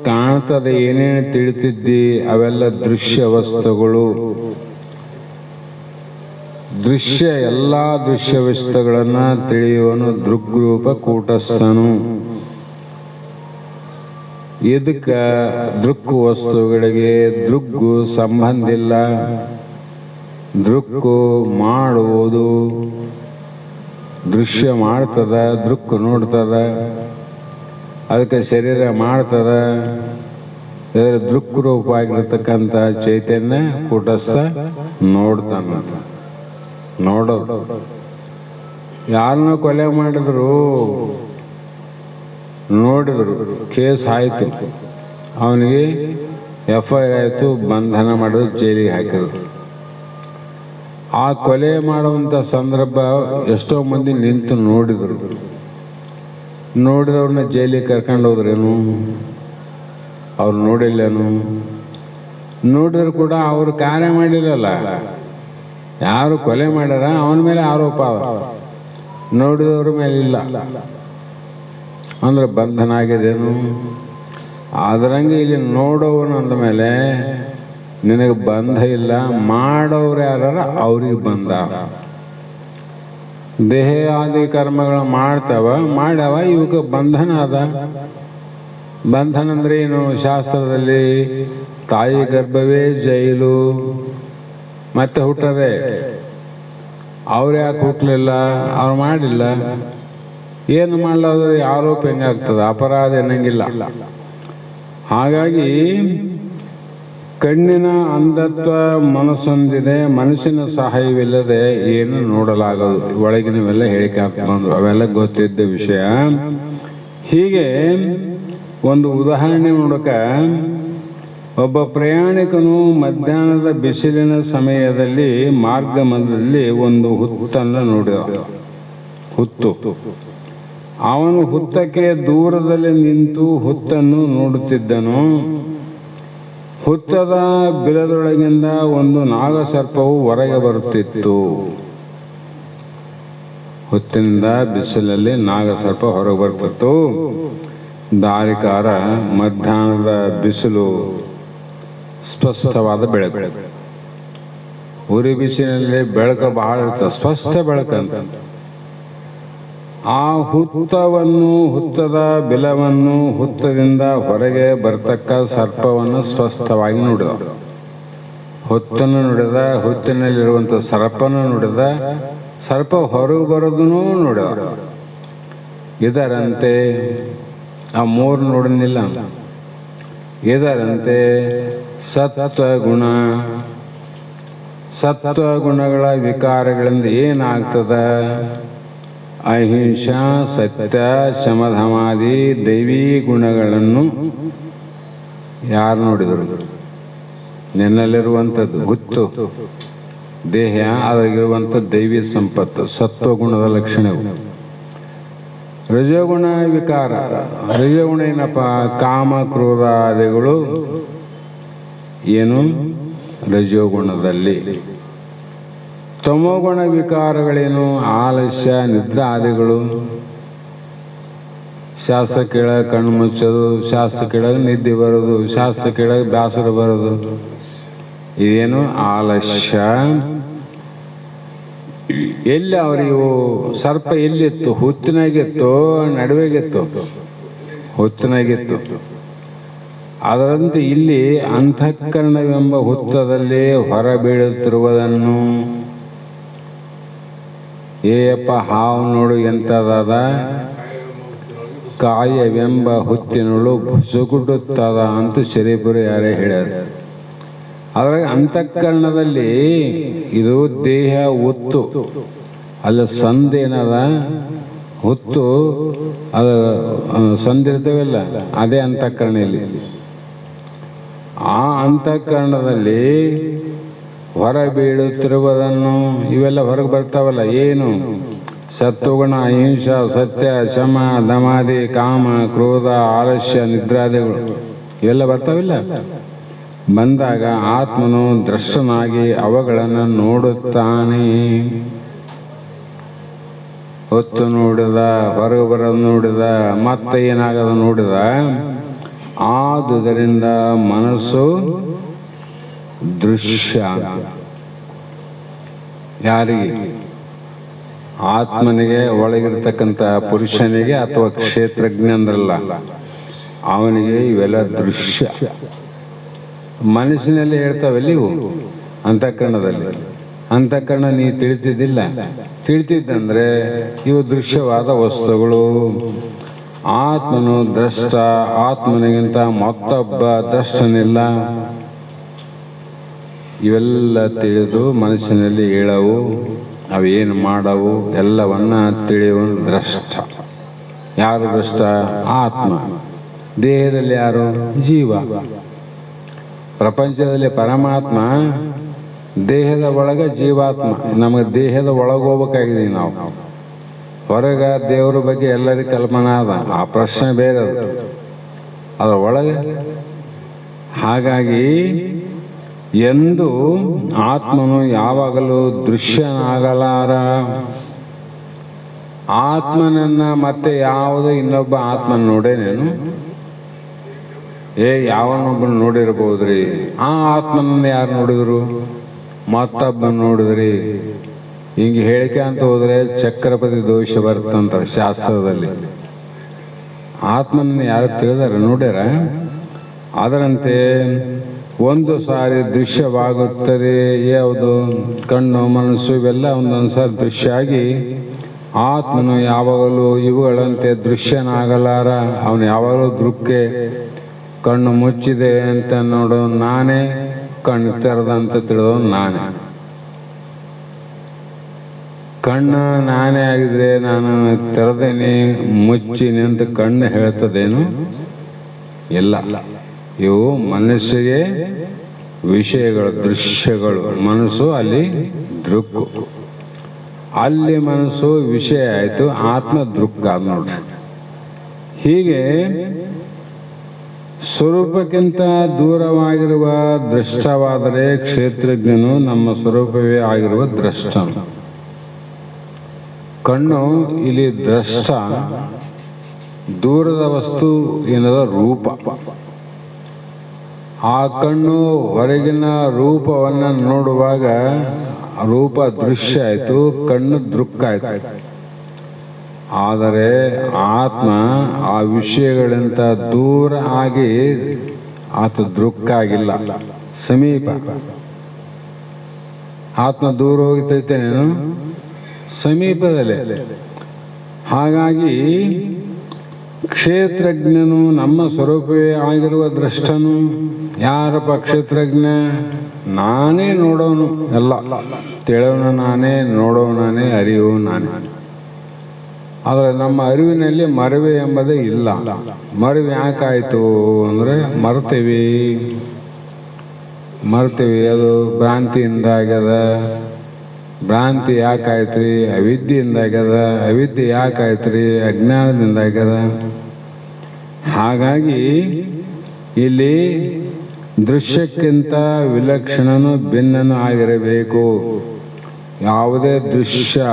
ಕಾಣ್ತದೆ, ಏನೇನು ತಿಳಿತಿದ್ದಿ, ಅವೆಲ್ಲ ದೃಶ್ಯ ವಸ್ತುಗಳು. ದೃಶ್ಯ ಎಲ್ಲ ದೃಶ್ಯ ವಸ್ತುಗಳನ್ನು ತಿಳಿಯುವನು ದೃಗ್ರೂಪ ಕೂಟಸ್ಥನು. ಇದಕ್ಕೆ ದೃಕ್ಕು ವಸ್ತುಗಳಿಗೆ ದೃಗ್ಗು ಸಂಬಂಧ ಇಲ್ಲ. ದೃಕ್ಕು ಮಾಡುವುದು, ದೃಶ್ಯ ಮಾಡ್ತದ, ದೃಕ್ಕು ನೋಡ್ತದ. ಅದಕ್ಕೆ ಶರೀರ ಮಾಡ್ತದ. ದೃಕ್ ರೂಪ ಆಗಿರ್ತಕ್ಕಂಥ ಚೈತನ್ಯ ಕೂಟಸ್ಥ ನೋಡ್ತಾನಂತ. ನೋಡೋದು. ಯಾರನ್ನ ಕೊಲೆ ಮಾಡಿದ್ರು, ನೋಡಿದ್ರು, ಕೇಸ್ ಆಯಿತು, ಅವನಿಗೆ FIR ಆಯಿತು, ಬಂಧನ ಮಾಡೋದು, ಜೈಲಿಗೆ ಹಾಕಿದ್ರು. ಆ ಕೊಲೆ ಮಾಡುವಂಥ ಸಂದರ್ಭ ಎಷ್ಟೋ ಮಂದಿ ನಿಂತು ನೋಡಿದ್ರು. ನೋಡಿದವ್ರನ್ನ ಜೈಲಿಗೆ ಕರ್ಕೊಂಡು ಹೋದ್ರೇನು? ಅವ್ರು ನೋಡಿಲ್ಲೇನು? ನೋಡಿದ್ರು ಕೂಡ ಅವರು ಕಾರ್ಯ ಮಾಡಿಲ್ಲಲ್ಲ. ಯಾರು ಕೊಲೆ ಮಾಡ್ಯಾರ ಅವನ ಮೇಲೆ ಆರೋಪ, ನೋಡಿದವ್ರ ಮೇಲೆ ಇಲ್ಲ. ಅಂದ್ರೆ ಬಂಧನ ಆಗಿದೇನು? ಅದರಂಗೆ ಇಲ್ಲಿ ನೋಡೋವನು ಅಂದ ಮೇಲೆ ನಿನಗೆ ಬಂಧ ಇಲ್ಲ. ಮಾಡೋರು ಯಾರ ಅವ್ರಿಗೆ ಬಂಧ. ದೇಹ ಆದಿ ಕರ್ಮಗಳು ಮಾಡ್ಯಾವ, ಇವಕ್ಕೆ ಬಂಧನ ಅದ. ಬಂಧನ ಅಂದ್ರೆ ಏನು? ಶಾಸ್ತ್ರದಲ್ಲಿ ತಾಯಿ ಗರ್ಭವೇ ಜೈಲು, ಮತ್ತೆ ಹುಟ್ಟದೆ. ಅವ್ರು ಯಾಕೆ ಹುಟ್ಟಲಿಲ್ಲ? ಅವ್ರು ಮಾಡಿಲ್ಲ. ಏನು ಮಾಡಲಾದ್ರೆ ಆರೋಪ ಹೆಂಗಾಗ್ತದೆ? ಅಪರಾಧ ಏನಂಗಿಲ್ಲ. ಹಾಗಾಗಿ ಕಣ್ಣಿನ ಅಂಧತ್ವ ಮನಸ್ಸೊಂದಿದೆ, ಮನಸ್ಸಿನ ಸಹಾಯವಿಲ್ಲದೆ ಏನು ನೋಡಲಾಗದು. ಒಳಗಿನವೆಲ್ಲ ಹೇಳಿಕೆ ಬಂದ್ರು, ಅವೆಲ್ಲ ಗೊತ್ತಿದ್ದ ವಿಷಯ. ಹೀಗೆ ಒಂದು ಉದಾಹರಣೆ ನೋಡಕ, ಒಬ್ಬ ಪ್ರಯಾಣಿಕನು ಮಧ್ಯಾಹ್ನದ ಬಿಸಿಲಿನ ಸಮಯದಲ್ಲಿ ಮಾರ್ಗ ಮಧ್ಯದಲ್ಲಿ ಒಂದು ಹುತ್ತನ್ನು ನೋಡಿದ. ಹುತ್ತು. ಅವನು ಹುತ್ತಕ್ಕೆ ದೂರದಲ್ಲಿ ನಿಂತು ಹುತ್ತನ್ನು ನೋಡುತ್ತಿದ್ದನು. ಹುತ್ತದ ಬಿಲದೊಳಗಿಂದ ಒಂದು ನಾಗಸರ್ಪವು ಹೊರಗೆ ಬರುತ್ತಿತ್ತು. ಹುತ್ತಿನಿಂದ ಬಿಸಿಲಲ್ಲಿ ನಾಗಸರ್ಪ ಹೊರಗೆ ಬರ್ತಿತ್ತು. ದಾರಿಕಾರ ಮಧ್ಯಾಹ್ನದ ಬಿಸಿಲು, ಸ್ಪಷ್ಟವಾದ ಬೆಳಕು, ಉರಿ ಬಿಸಿಲಿನಲ್ಲಿ ಬೆಳಕು ಬಹಳ ಇರ್ತದೆ, ಸ್ಪಷ್ಟ ಬೆಳಕಂತ. ಆ ಹುತ್ತದ ಬಿಲವನ್ನು, ಹುತ್ತದಿಂದ ಹೊರಗೆ ಬರ್ತಕ್ಕ ಸರ್ಪವನ್ನು ಸ್ಪಷ್ಟವಾಗಿ ನೋಡಿದ. ಹುತ್ತನ್ನು ನೋಡಿದ, ಹುತ್ತಿನಲ್ಲಿರುವಂಥ ಸರ್ಪನ್ನು ನೋಡಿದ, ಸರ್ಪ ಹೊರಗೆ ಬರೋದನ್ನು ನೋಡಿದ. ಇದರಂತೆ ಆ ಮೂರು ನೋಡಲಿಲ್ಲ. ಇದರಂತೆ ಸತ್ವಗುಣಗಳ ವಿಕಾರಗಳಿಂದ ಏನಾಗ್ತದ? ಅಹಿಂಸಾ, ಸತ್ಯ, ಶಮಧಮಾದಿ ದೈವೀ ಗುಣಗಳನ್ನು ಯಾರು ನೋಡಿದರು? ನಿನ್ನಲ್ಲಿರುವಂಥದ್ದು ಹುತ್ತು ದೇಹ, ಅದಾಗಿರುವಂಥ ದೈವಿ ಸಂಪತ್ತು, ಸತ್ವಗುಣದ ಲಕ್ಷಣವು. ರಜೋಗುಣ ವಿಕಾರ. ರಜೋಗುಣ ಏನಪ್ಪ? ಕಾಮ ಕ್ರೋಧಾದಿಗಳು ಏನು ರಜೋಗುಣದಲ್ಲಿ. ತಮೋಗುಣ ವಿಕಾರಗಳೇನು? ಆಲಸ್ಯ, ನಿದ್ರಾದಿಗಳು. ಶಾಸ್ತ್ರ ಕೇಳಾಗ ಕಣ್ಣು ಮುಚ್ಚೋದು, ಶಾಸ್ತ್ರ ಕೇಳಾಗ ನಿದ್ದೆ ಬರೋದು, ಶಾಸ್ತ್ರ ಕೇಳಾಗ ಬೇಸರ ಬರೋದು, ಇದೇನು ಆಲಸ್ಯ. ಎಲ್ಲಿ ಅವರಿವು ಸರ್ಪ ಎಲ್ಲಿತ್ತು? ಹುತ್ತಿನಾಗಿತ್ತು, ನಡುವೆಗಿತ್ತು? ಹುತ್ತಿನಾಗಿತ್ತು. ಅದರಂತೆ ಇಲ್ಲಿ ಅಂತಃಕರಣವೆಂಬ ಹುತ್ತದಲ್ಲಿ ಹೊರಬೀಳುತ್ತಿರುವುದನ್ನು, ಏಯಪ್ಪ ಹಾವು ನೋಡು ಎಂತದ, ಕಾಯವೆಂಬ ಹುತ್ತಿನಳು ಸುಗುಡುತ್ತದ ಅಂತ ಶರೀಪುರು ಯಾರೇ ಹೇಳ್ಯಾರ. ಅದ್ರಾಗ ಅಂತಃಕರಣದಲ್ಲಿ ಇದು ದೇಹ ಹುತ್ತು, ಅಲ್ಲ ಸಂದೇನದ ಹುತ್ತು, ಅದು ಸಂದಿರ್ತವೆಲ್ಲ ಅದೇ ಅಂತಃಕರಣ. ಇಲ್ಲಿ ಆ ಅಂತಃಕರಣದಲ್ಲಿ ಹೊರ ಬೀಳುತ್ತಿರುವುದನ್ನು, ಇವೆಲ್ಲ ಹೊರಗೆ ಬರ್ತಾವಲ್ಲ, ಏನು? ಸತ್ವಗುಣ, ಅಹಿಂಸಾ, ಸತ್ಯ, ಶಮ, ದಮಾದಿ, ಕಾಮ, ಕ್ರೋಧ, ಆಲಸ್ಯ, ನಿದ್ರಾದಿಗಳು ಇವೆಲ್ಲ ಬರ್ತಾವಿಲ್ಲ. ಬಂದಾಗ ಆತ್ಮನು ದ್ರಷ್ಟನಾಗಿ ಅವುಗಳನ್ನು ನೋಡುತ್ತಾನೆ. ಹೊತ್ತು ನೋಡಿದ, ಹೊರಗೆ ಬರೋದು ನೋಡಿದ, ಮತ್ತೆ ಏನಾಗದ ನೋಡಿದ. ಆದುದರಿಂದ ಮನಸ್ಸು ದೃಶ್ಯ. ಯಾರಿಗೆ? ಆತ್ಮನಿಗೆ, ಒಳಗಿರ್ತಕ್ಕಂಥ ಪುರುಷನಿಗೆ ಅಥವಾ ಕ್ಷೇತ್ರಜ್ಞ ಅಂದ್ರಲ್ಲ ಅವನಿಗೆ ಇವೆಲ್ಲ ದೃಶ್ಯ. ಮನಸ್ಸಿನಲ್ಲಿ ಹೇಳ್ತಾವಲ್ಲಿ ಇವು ಅಂತಃಕರಣದಲ್ಲಿ. ಅಂತಃಕರಣ ನೀ ತಿಳಿತಿದ್ದಿಲ್ಲ. ತಿಳಿತಿದ್ದಂದ್ರೆ ಇವು ದೃಶ್ಯವಾದ ವಸ್ತುಗಳು. ಆತ್ಮನು ದ್ರಷ್ಟ, ಆತ್ಮನಿಗಿಂತ ಮತ್ತೊಬ್ಬ ದ್ರಷ್ಟನಿಲ್ಲ. ಇವೆಲ್ಲ ತಿಳಿದು ಮನಸ್ಸಿನಲ್ಲಿ ಹೇಳವು, ಅವೇನು ಮಾಡವು ಎಲ್ಲವನ್ನ ತಿಳಿಯುವ ದ್ರಷ್ಟ. ಯಾರು ದ್ರಷ್ಟ? ಆತ್ಮ. ದೇಹದಲ್ಲಿ ಯಾರು? ಜೀವ. ಪ್ರಪಂಚದಲ್ಲಿ ಪರಮಾತ್ಮ, ದೇಹದ ಒಳಗೆ ಜೀವಾತ್ಮ. ನಮಗೆ ದೇಹದ ಒಳಗೋಗ್ಬೇಕಾಗಿದ್ದೀವಿ ನಾವು. ಹೊರಗ ದೇವರ ಬಗ್ಗೆ ಎಲ್ಲರಿಗೂ ಕಲ್ಪನಾ ಅದ, ಆ ಪ್ರಶ್ನೆ ಬೇರೆ ಅದು, ಅದರ ಒಳಗೆ. ಹಾಗಾಗಿ ಎಂದು ಆತ್ಮನು ಯಾವಾಗಲೂ ದೃಶ್ಯನಾಗಲಾರ. ಆತ್ಮನನ್ನ ಮತ್ತೆ ಯಾವುದೋ ಇನ್ನೊಬ್ಬ ಆತ್ಮನ ನೋಡೇನೇನು? ಯಾವನೊಬ್ಬನ ನೋಡಿರ್ಬೋದ್ರಿ. ಆ ಆತ್ಮನನ್ನ ಯಾರು ನೋಡಿದ್ರು? ಮತ್ತೊಬ್ಬನ ನೋಡಿದ್ರಿ. ಹಿಂಗೆ ಹೇಳಿಕೆ ಅಂತ ಹೋದ್ರೆ ಚಕ್ರಪತಿ ದೋಷ ಬರ್ತಂತ ಶಾಸ್ತ್ರದಲ್ಲಿ. ಆತ್ಮನನ್ನ ಯಾರು ತಿಳಿದಾರ, ನೋಡ್ಯಾರ? ಅದರಂತೆ ಒಂದು ಸಾರಿ ದೃಶ್ಯವಾಗುತ್ತದೆ. ಯಾವುದು? ಕಣ್ಣು, ಮನಸ್ಸು ಇವೆಲ್ಲ ಒಂದೊಂದು ಸಾರಿ ದೃಶ್ಯ ಆಗಿ ಆತ್ಮನು ಯಾವಾಗಲೂ ಇವುಗಳಂತೆ ದೃಶ್ಯನಾಗಲಾರ. ಅವನು ಯಾವಾಗಲೂ ದೃಕ್ಕೆ ಕಣ್ಣು ಮುಚ್ಚಿದೆ ಅಂತ ನೋಡೋನು ನಾನೇ, ಕಣ್ಣು ತೆರೆದಂತ ತಿಳಿದವನು ನಾನೇ. ಕಣ್ಣು ನಾನೇ ಆಗಿದ್ರೆ ನಾನು ತೆರೆದೇನೆ ಮುಚ್ಚಿನಿ ಅಂತ ಕಣ್ಣು ಹೇಳ್ತದೇನು? ಇಲ್ಲ. ಇವು ಮನಸ್ಸಿಗೆ ವಿಷಯಗಳು, ದೃಶ್ಯಗಳು. ಮನಸ್ಸು ಅಲ್ಲಿ ದೃಕ್ಕು, ಅಲ್ಲಿ ಮನಸ್ಸು ವಿಷಯ ಆಯಿತು, ಆತ್ಮ ದೃಕ್ ಆದ ನೋಡ್ರಿ. ಹೀಗೆ ಸ್ವರೂಪಕ್ಕಿಂತ ದೂರವಾಗಿರುವ ದೃಷ್ಟವಾದರೆ ಕ್ಷೇತ್ರಜ್ಞನು ನಮ್ಮ ಸ್ವರೂಪವೇ ಆಗಿರುವ ದ್ರಷ್ಟ. ಕಣ್ಣು ಇಲ್ಲಿ ದ್ರಷ್ಟ, ದೂರದ ವಸ್ತು ಏನದ ರೂಪ. ಆ ಕಣ್ಣು ಹೊರಗಿನ ರೂಪವನ್ನು ನೋಡುವಾಗ ರೂಪ ದೃಶ್ಯ ಆಯಿತು, ಕಣ್ಣು ದೃಕ್ಕಾಯ್ತು. ಆದರೆ ಆತ್ಮ ಆ ವಿಷಯಗಳಿಂದ ದೂರ ಆಗಿ ಆತ ದೃಕ್ಕಾಗಿಲ್ಲ, ಸಮೀಪ. ಆತ್ಮ ದೂರ ಹೋಗ್ತೈತೇನೇನು? ಸಮೀಪದಲ್ಲೇ. ಹಾಗಾಗಿ ಕ್ಷೇತ್ರಜ್ಞನು ನಮ್ಮ ಸ್ವರೂಪವೇ ಆಗಿರುವ ದ್ರಷ್ಟನು. ಯಾರಪ್ಪ ಕ್ಷೇತ್ರಜ್ಞ? ನಾನೇ ನೋಡೋನು, ಎಲ್ಲ ತಿಳಿಯೋನು ನಾನೇ, ನೋಡೋನು ನಾನೇ, ಅರಿಯೋನು ನಾನೇ. ಆದರೆ ನಮ್ಮ ಅರಿವಿನಲ್ಲಿ ಮರವೆ ಎಂಬುದೇ ಇಲ್ಲ. ಮರವೆ ಯಾಕಾಯಿತು ಅಂದರೆ ಮರ್ತೀವಿ. ಅದು ಭ್ರಾಂತಿಯಿಂದ ಆಗ್ಯದ. ಭ್ರಾಂತಿ ಯಾಕಾಯ್ತು ರೀ? ಅವಿದ್ಯೆಯಿಂದ ಆಗ್ಯದ. ಅವಿದ್ಯೆ ಯಾಕಾಯ್ತು ರೀ? ಅಜ್ಞಾನದಿಂದ ಆಗ್ಯದ. ಹಾಗಾಗಿ ಇಲ್ಲಿ ದೃಶ್ಯಕ್ಕಿಂತ ವಿಲಕ್ಷಣನು ಭಿನ್ನನು ಆಗಿರಬೇಕು. ಯಾವುದೇ ದೃಶ್ಯ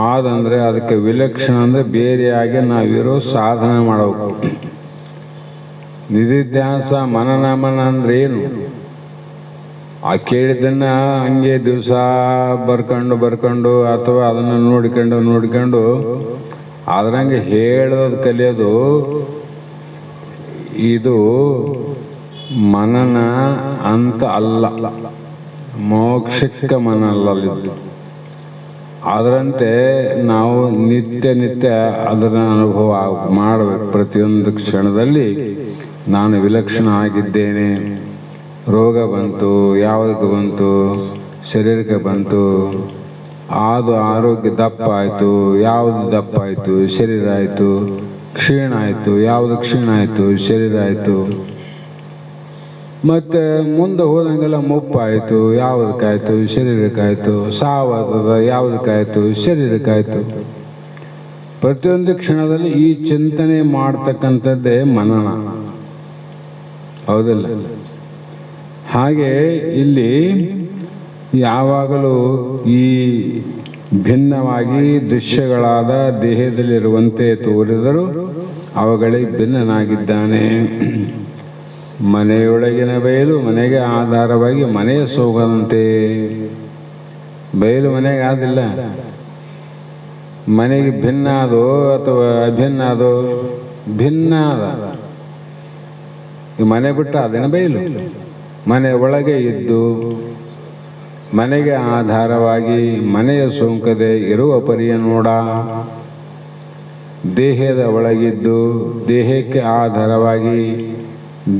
ಆದಂದರೆ ಅದಕ್ಕೆ ವಿಲಕ್ಷಣ ಅಂದರೆ ಬೇರೆಯಾಗಿ ನಾವಿರೋ ಸಾಧನೆ ಮಾಡಬೇಕು. ನಿಧಿಧ್ಯಾಸ ಮನನ ಅಂದ್ರೆ ಏನು? ಆ ಕೇಳಿದ್ದನ್ನ ಹಂಗೆ ದಿವಸ ಬರ್ಕೊಂಡು ಅಥವಾ ಅದನ್ನು ನೋಡಿಕೊಂಡು ಅದ್ರಂಗೆ ಹೇಳೋದು ಕಲಿಯೋದು, ಇದು ಮನನ ಅಂತ ಅಲ್ಲ, ಮೋಕ್ಷಕ್ಕೆ ಮನ ಅಲ್ಲ. ಅದರಂತೆ ನಾವು ನಿತ್ಯ ಅದನ್ನು ಅನುಭವ ಮಾಡಬೇಕು. ಪ್ರತಿಯೊಂದು ಕ್ಷಣದಲ್ಲಿ ನಾನು ವಿಲಕ್ಷಣ ಆಗಿದ್ದೇನೆ. ರೋಗ ಬಂತು, ಯಾವುದಕ್ಕೆ ಬಂತು? ಶರೀರಕ್ಕೆ ಬಂತು. ಅದು ಆರೋಗ್ಯ ದಪ್ಪ ಆಯಿತು, ಯಾವುದು ದಪ್ಪ ಆಯಿತು? ಶರೀರ ಆಯಿತು. ಕ್ಷೀಣ ಆಯಿತು, ಯಾವುದು ಕ್ಷೀಣ ಆಯಿತು? ಶರೀರ ಆಯಿತು. ಮತ್ತು ಮುಂದೆ ಹೋದಂಗೆಲ್ಲ ಮುಪ್ಪಾಯಿತು, ಯಾವುದಕ್ಕಾಯ್ತು? ಶರೀರಕ್ಕಾಯಿತು. ಸಾವಾದ ಯಾವುದಕ್ಕಾಯ್ತು? ಶರೀರಕ್ಕಾಯಿತು. ಪ್ರತಿಯೊಂದು ಕ್ಷಣದಲ್ಲಿ ಈ ಚಿಂತನೆ ಮಾಡ್ತಕ್ಕಂಥದ್ದೇ ಮನನ, ಹೌದಿಲ್ಲ? ಹಾಗೆ ಇಲ್ಲಿ ಯಾವಾಗಲೂ ಈ ಭಿನ್ನವಾಗಿ ದೃಶ್ಯಗಳಾದ ದೇಹದಲ್ಲಿರುವಂತೆ ತೋರಿದರೂ ಅವುಗಳಿಗೆ ಭಿನ್ನನಾಗಿದ್ದಾನೆ. ಮನೆಯೊಳಗಿನ ಬಯಲು ಮನೆಗೆ ಆಧಾರವಾಗಿ ಮನೆಯ ಸೋಗದಂತೆ. ಬಯಲು ಮನೆಗೆ ಆದಿಲ್ಲ, ಮನೆಗೆ ಭಿನ್ನ ಅದೋ ಅಥವಾ ಅಭಿನ್ನ ಅದೋ? ಭಿನ್ನ ಅದ. ಈ ಮನೆ ಬಿಟ್ಟ ಅದೇನ ಬಯಲು. ಮನೆ ಒಳಗೆ ಇದ್ದು ಮನೆಗೆ ಆಧಾರವಾಗಿ ಮನೆಯ ಸೋಂಕದೆ ಇರುವ ಪರಿಯ ನೋಡ. ದೇಹದ ಒಳಗಿದ್ದು ದೇಹಕ್ಕೆ ಆಧಾರವಾಗಿ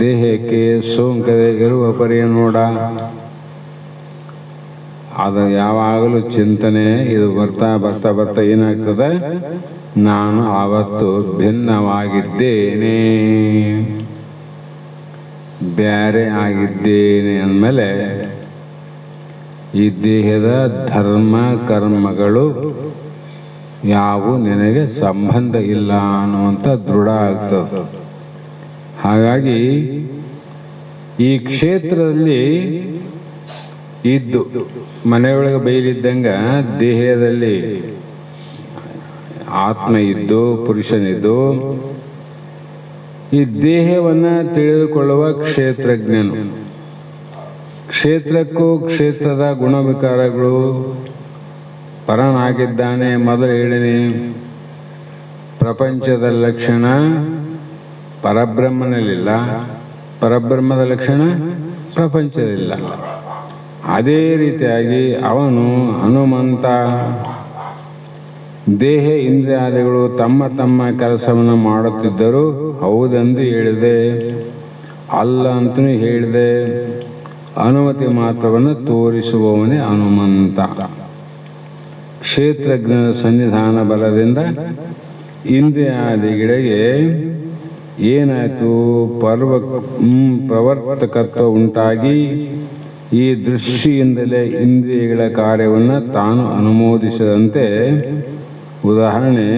ದೇಹಕ್ಕೆ ಸೋಂಕದೆ ಇರುವ ಪರಿಯ ನೋಡ. ಅದು ಯಾವಾಗಲೂ ಚಿಂತನೆ. ಇದು ಬರ್ತಾ ಏನಾಗ್ತದೆ? ನಾನು ಆವತ್ತು ಭಿನ್ನವಾಗಿದ್ದೇನೆ, ಬ್ಯಾರೆ ಆಗಿದ್ದೇನೆ ಅಂದಮೇಲೆ ಈ ದೇಹದ ಧರ್ಮ ಕರ್ಮಗಳು ಯಾವು ನಿನಗೆ ಸಂಬಂಧ ಇಲ್ಲ ಅನ್ನುವಂಥ ದೃಢ ಆಗ್ತದೆ. ಹಾಗಾಗಿ ಈ ಕ್ಷೇತ್ರದಲ್ಲಿ ಇದ್ದು ಮನೆಯೊಳಗೆ ಬಯಲಿದ್ದಂಗೆ ದೇಹದಲ್ಲಿ ಆತ್ಮ ಇದ್ದು ಪುರುಷನಿದ್ದು ಈ ದೇಹವನ್ನು ತಿಳಿದುಕೊಳ್ಳುವ ಕ್ಷೇತ್ರಜ್ಞನು. ಕ್ಷೇತ್ರಕ್ಕೂ ಕ್ಷೇತ್ರದ ಗುಣವಿಕಾರಗಳು ಪರನಾಗಿದ್ದಾನೆ. ಮೊದಲು ಹೇಳಿನಿ, ಪ್ರಪಂಚದ ಲಕ್ಷಣ ಪರಬ್ರಹ್ಮನಲ್ಲಿಲ್ಲ, ಪರಬ್ರಹ್ಮದ ಲಕ್ಷಣ ಪ್ರಪಂಚದಲ್ಲಿಲ್ಲ. ಅದೇ ರೀತಿಯಾಗಿ ಅವನು ಹನುಮಂತ ದೇಹ ಇಂದ್ರಿಯಾದಿಗಳು ತಮ್ಮ ತಮ್ಮ ಕೆಲಸವನ್ನು ಮಾಡುತ್ತಿದ್ದರೂ ಹೌದೆಂದು ಹೇಳಿದೆ. ಅಲ್ಲ ಅಂತಲೂ ಹೇಳಿದೆ. ಅನುಮತಿ ಮಾತ್ರವನ್ನು ತೋರಿಸುವವನೇ ಹನುಮಂತ. ಕ್ಷೇತ್ರಜ್ಞನ ಸನ್ನಿಧಾನ ಬಲದಿಂದ ಇಂದ್ರಿಯಾದಿಗಳಿಗೆ ಏನಾಯಿತು? ಪ್ರವರ್ತಕತ್ವ ಉಂಟಾಗಿ ಈ ದೃಷ್ಟಿಯಿಂದಲೇ ಇಂದ್ರಿಯಗಳ ಕಾರ್ಯವನ್ನು ತಾನು ಅನುಮೋದಿಸದಂತೆ. ಉದಾಹರಣೆ,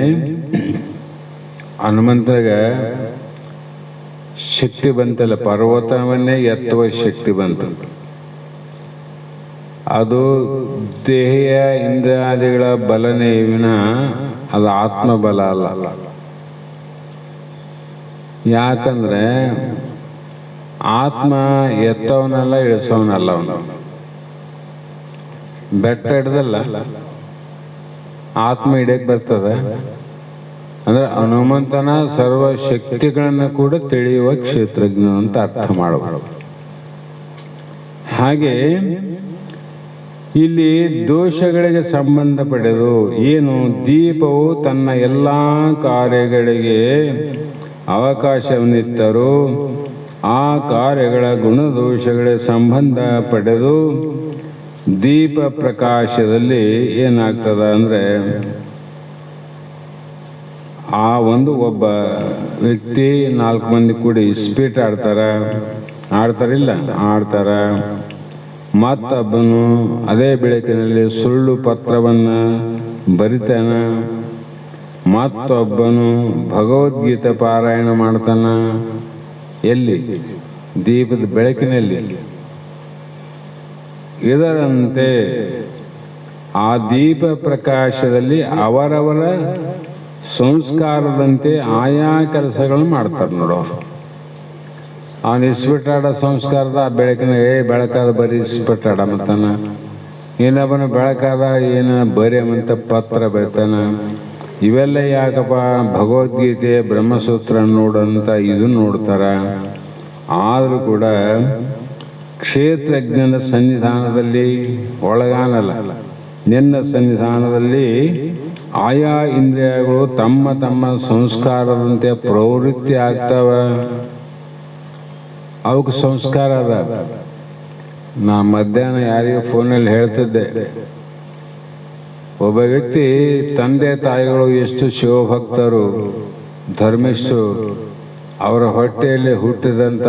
ಹನುಮಂತನಿಗೆ ಶಕ್ತಿ ಬಂತಲ್ಲ, ಪರ್ವತವನ್ನೇ ಎತ್ತುವ ಶಕ್ತಿ ಬಂತು. ಅದು ದೇಹ ಇಂದ್ರಿಯಾದಿಗಳ ಬಲನೇ ವಿನ ಅದು ಆತ್ಮಬಲ ಅಲ್ಲ. ಯಾಕಂದ್ರೆ ಆತ್ಮ ಎತ್ತವನಲ್ಲ, ಇಳಿಸೋನಲ್ಲ. ಅವನು ಬೆಟ್ಟ ಹಿಡ್ದಲ್ಲ, ಆತ್ಮ ಹಿಡಿಯಕ್ಕೆ ಬರ್ತದೆ. ಅಂದ್ರೆ ಹನುಮಂತನ ಸರ್ವ ಶಕ್ತಿಗಳನ್ನು ಕೂಡ ತಿಳಿಯುವ ಕ್ಷೇತ್ರಜ್ಞ ಅಂತ ಅರ್ಥ ಮಾಡಬಹುದು. ಹಾಗೆ ಇಲ್ಲಿ ದೋಷಗಳಿಗೆ ಸಂಬಂಧಪಡೆದು ಏನು? ದೀಪವು ತನ್ನ ಎಲ್ಲ ಕಾರ್ಯಗಳಿಗೆ ಅವಕಾಶವನ್ನಿತ್ತರೂ ಆ ಕಾರ್ಯಗಳ ಗುಣದೋಷಗಳಿಗೆ ಸಂಬಂಧ ಪಡೆದು ದೀಪ ಪ್ರಕಾಶದಲ್ಲಿ ಏನಾಗ್ತದ ಅಂದರೆ, ಆ ಒಬ್ಬ ವ್ಯಕ್ತಿ 4 ಮಂದಿ ಕೂಡಿ ಸ್ಪೀಟ್ ಆಡ್ತಾರಿಲ್ಲ, ಮತ್ತೊಬ್ಬನು ಅದೇ ಬೆಳಕಿನಲ್ಲಿ ಸುಳ್ಳು ಪತ್ರವನ್ನು ಬರಿತಾನ, ಮತ್ತೊಬ್ಬನು ಭಗವದ್ಗೀತೆ ಪಾರಾಯಣ ಮಾಡ್ತಾನ. ಎಲ್ಲಿ? ದೀಪದ ಬೆಳಕಿನಲ್ಲಿ. ಇದರಂತೆ ಆ ದೀಪ ಪ್ರಕಾಶದಲ್ಲಿ ಅವರವರ ಸಂಸ್ಕಾರದಂತೆ ಆಯಾ ಕೆಲಸಗಳನ್ನು ಮಾಡ್ತಾರೆ ನೋಡೋರು. ಅವನು ಇಸ್ಬಿಟ್ಟಾಡ ಸಂಸ್ಕಾರದ ಆ ಬೆಳಕಿನ ಬೆಳಕಾದ ಬರೀ ಇಸ್ಬಿಟ್ಟಾಡ ಮತ್ತಾನ. ಇನ್ನೊಬ್ಬನ ಬೆಳಕಾದ ಏನು ಬರೆಯಂತ ಪತ್ರ ಬರೀತಾನ. ಇವೆಲ್ಲ ಯಾಕಪ್ಪ? ಭಗವದ್ಗೀತೆ ಬ್ರಹ್ಮಸೂತ್ರ ನೋಡಂತ ಇದು ನೋಡ್ತಾರ. ಆದರೂ ಕೂಡ ಕ್ಷೇತ್ರಜ್ಞನ ಸನ್ನಿಧಾನದಲ್ಲಿ ಒಳಗಾನಲ್ಲ, ನಿನ್ನ ಸನ್ನಿಧಾನದಲ್ಲಿ ಆಯಾ ಇಂದ್ರಿಯಗಳು ತಮ್ಮ ತಮ್ಮ ಸಂಸ್ಕಾರದಂತೆ ಪ್ರವೃತ್ತಿ ಆಗ್ತಾವ. ಅವಕ್ಕೆ ಸಂಸ್ಕಾರ ಅದ. ನಾ ಮಧ್ಯಾಹ್ನ ಯಾರಿಗೂ ಫೋನಲ್ಲಿ ಹೇಳ್ತಿದ್ದೆ, ಒಬ್ಬ ವ್ಯಕ್ತಿ ತಂದೆ ತಾಯಿಗಳು ಎಷ್ಟು ಶಿವಭಕ್ತರು, ಧರ್ಮಿಷ್ಠರು, ಅವರ ಹೊಟ್ಟೆಯಲ್ಲಿ ಹುಟ್ಟಿದಂಥ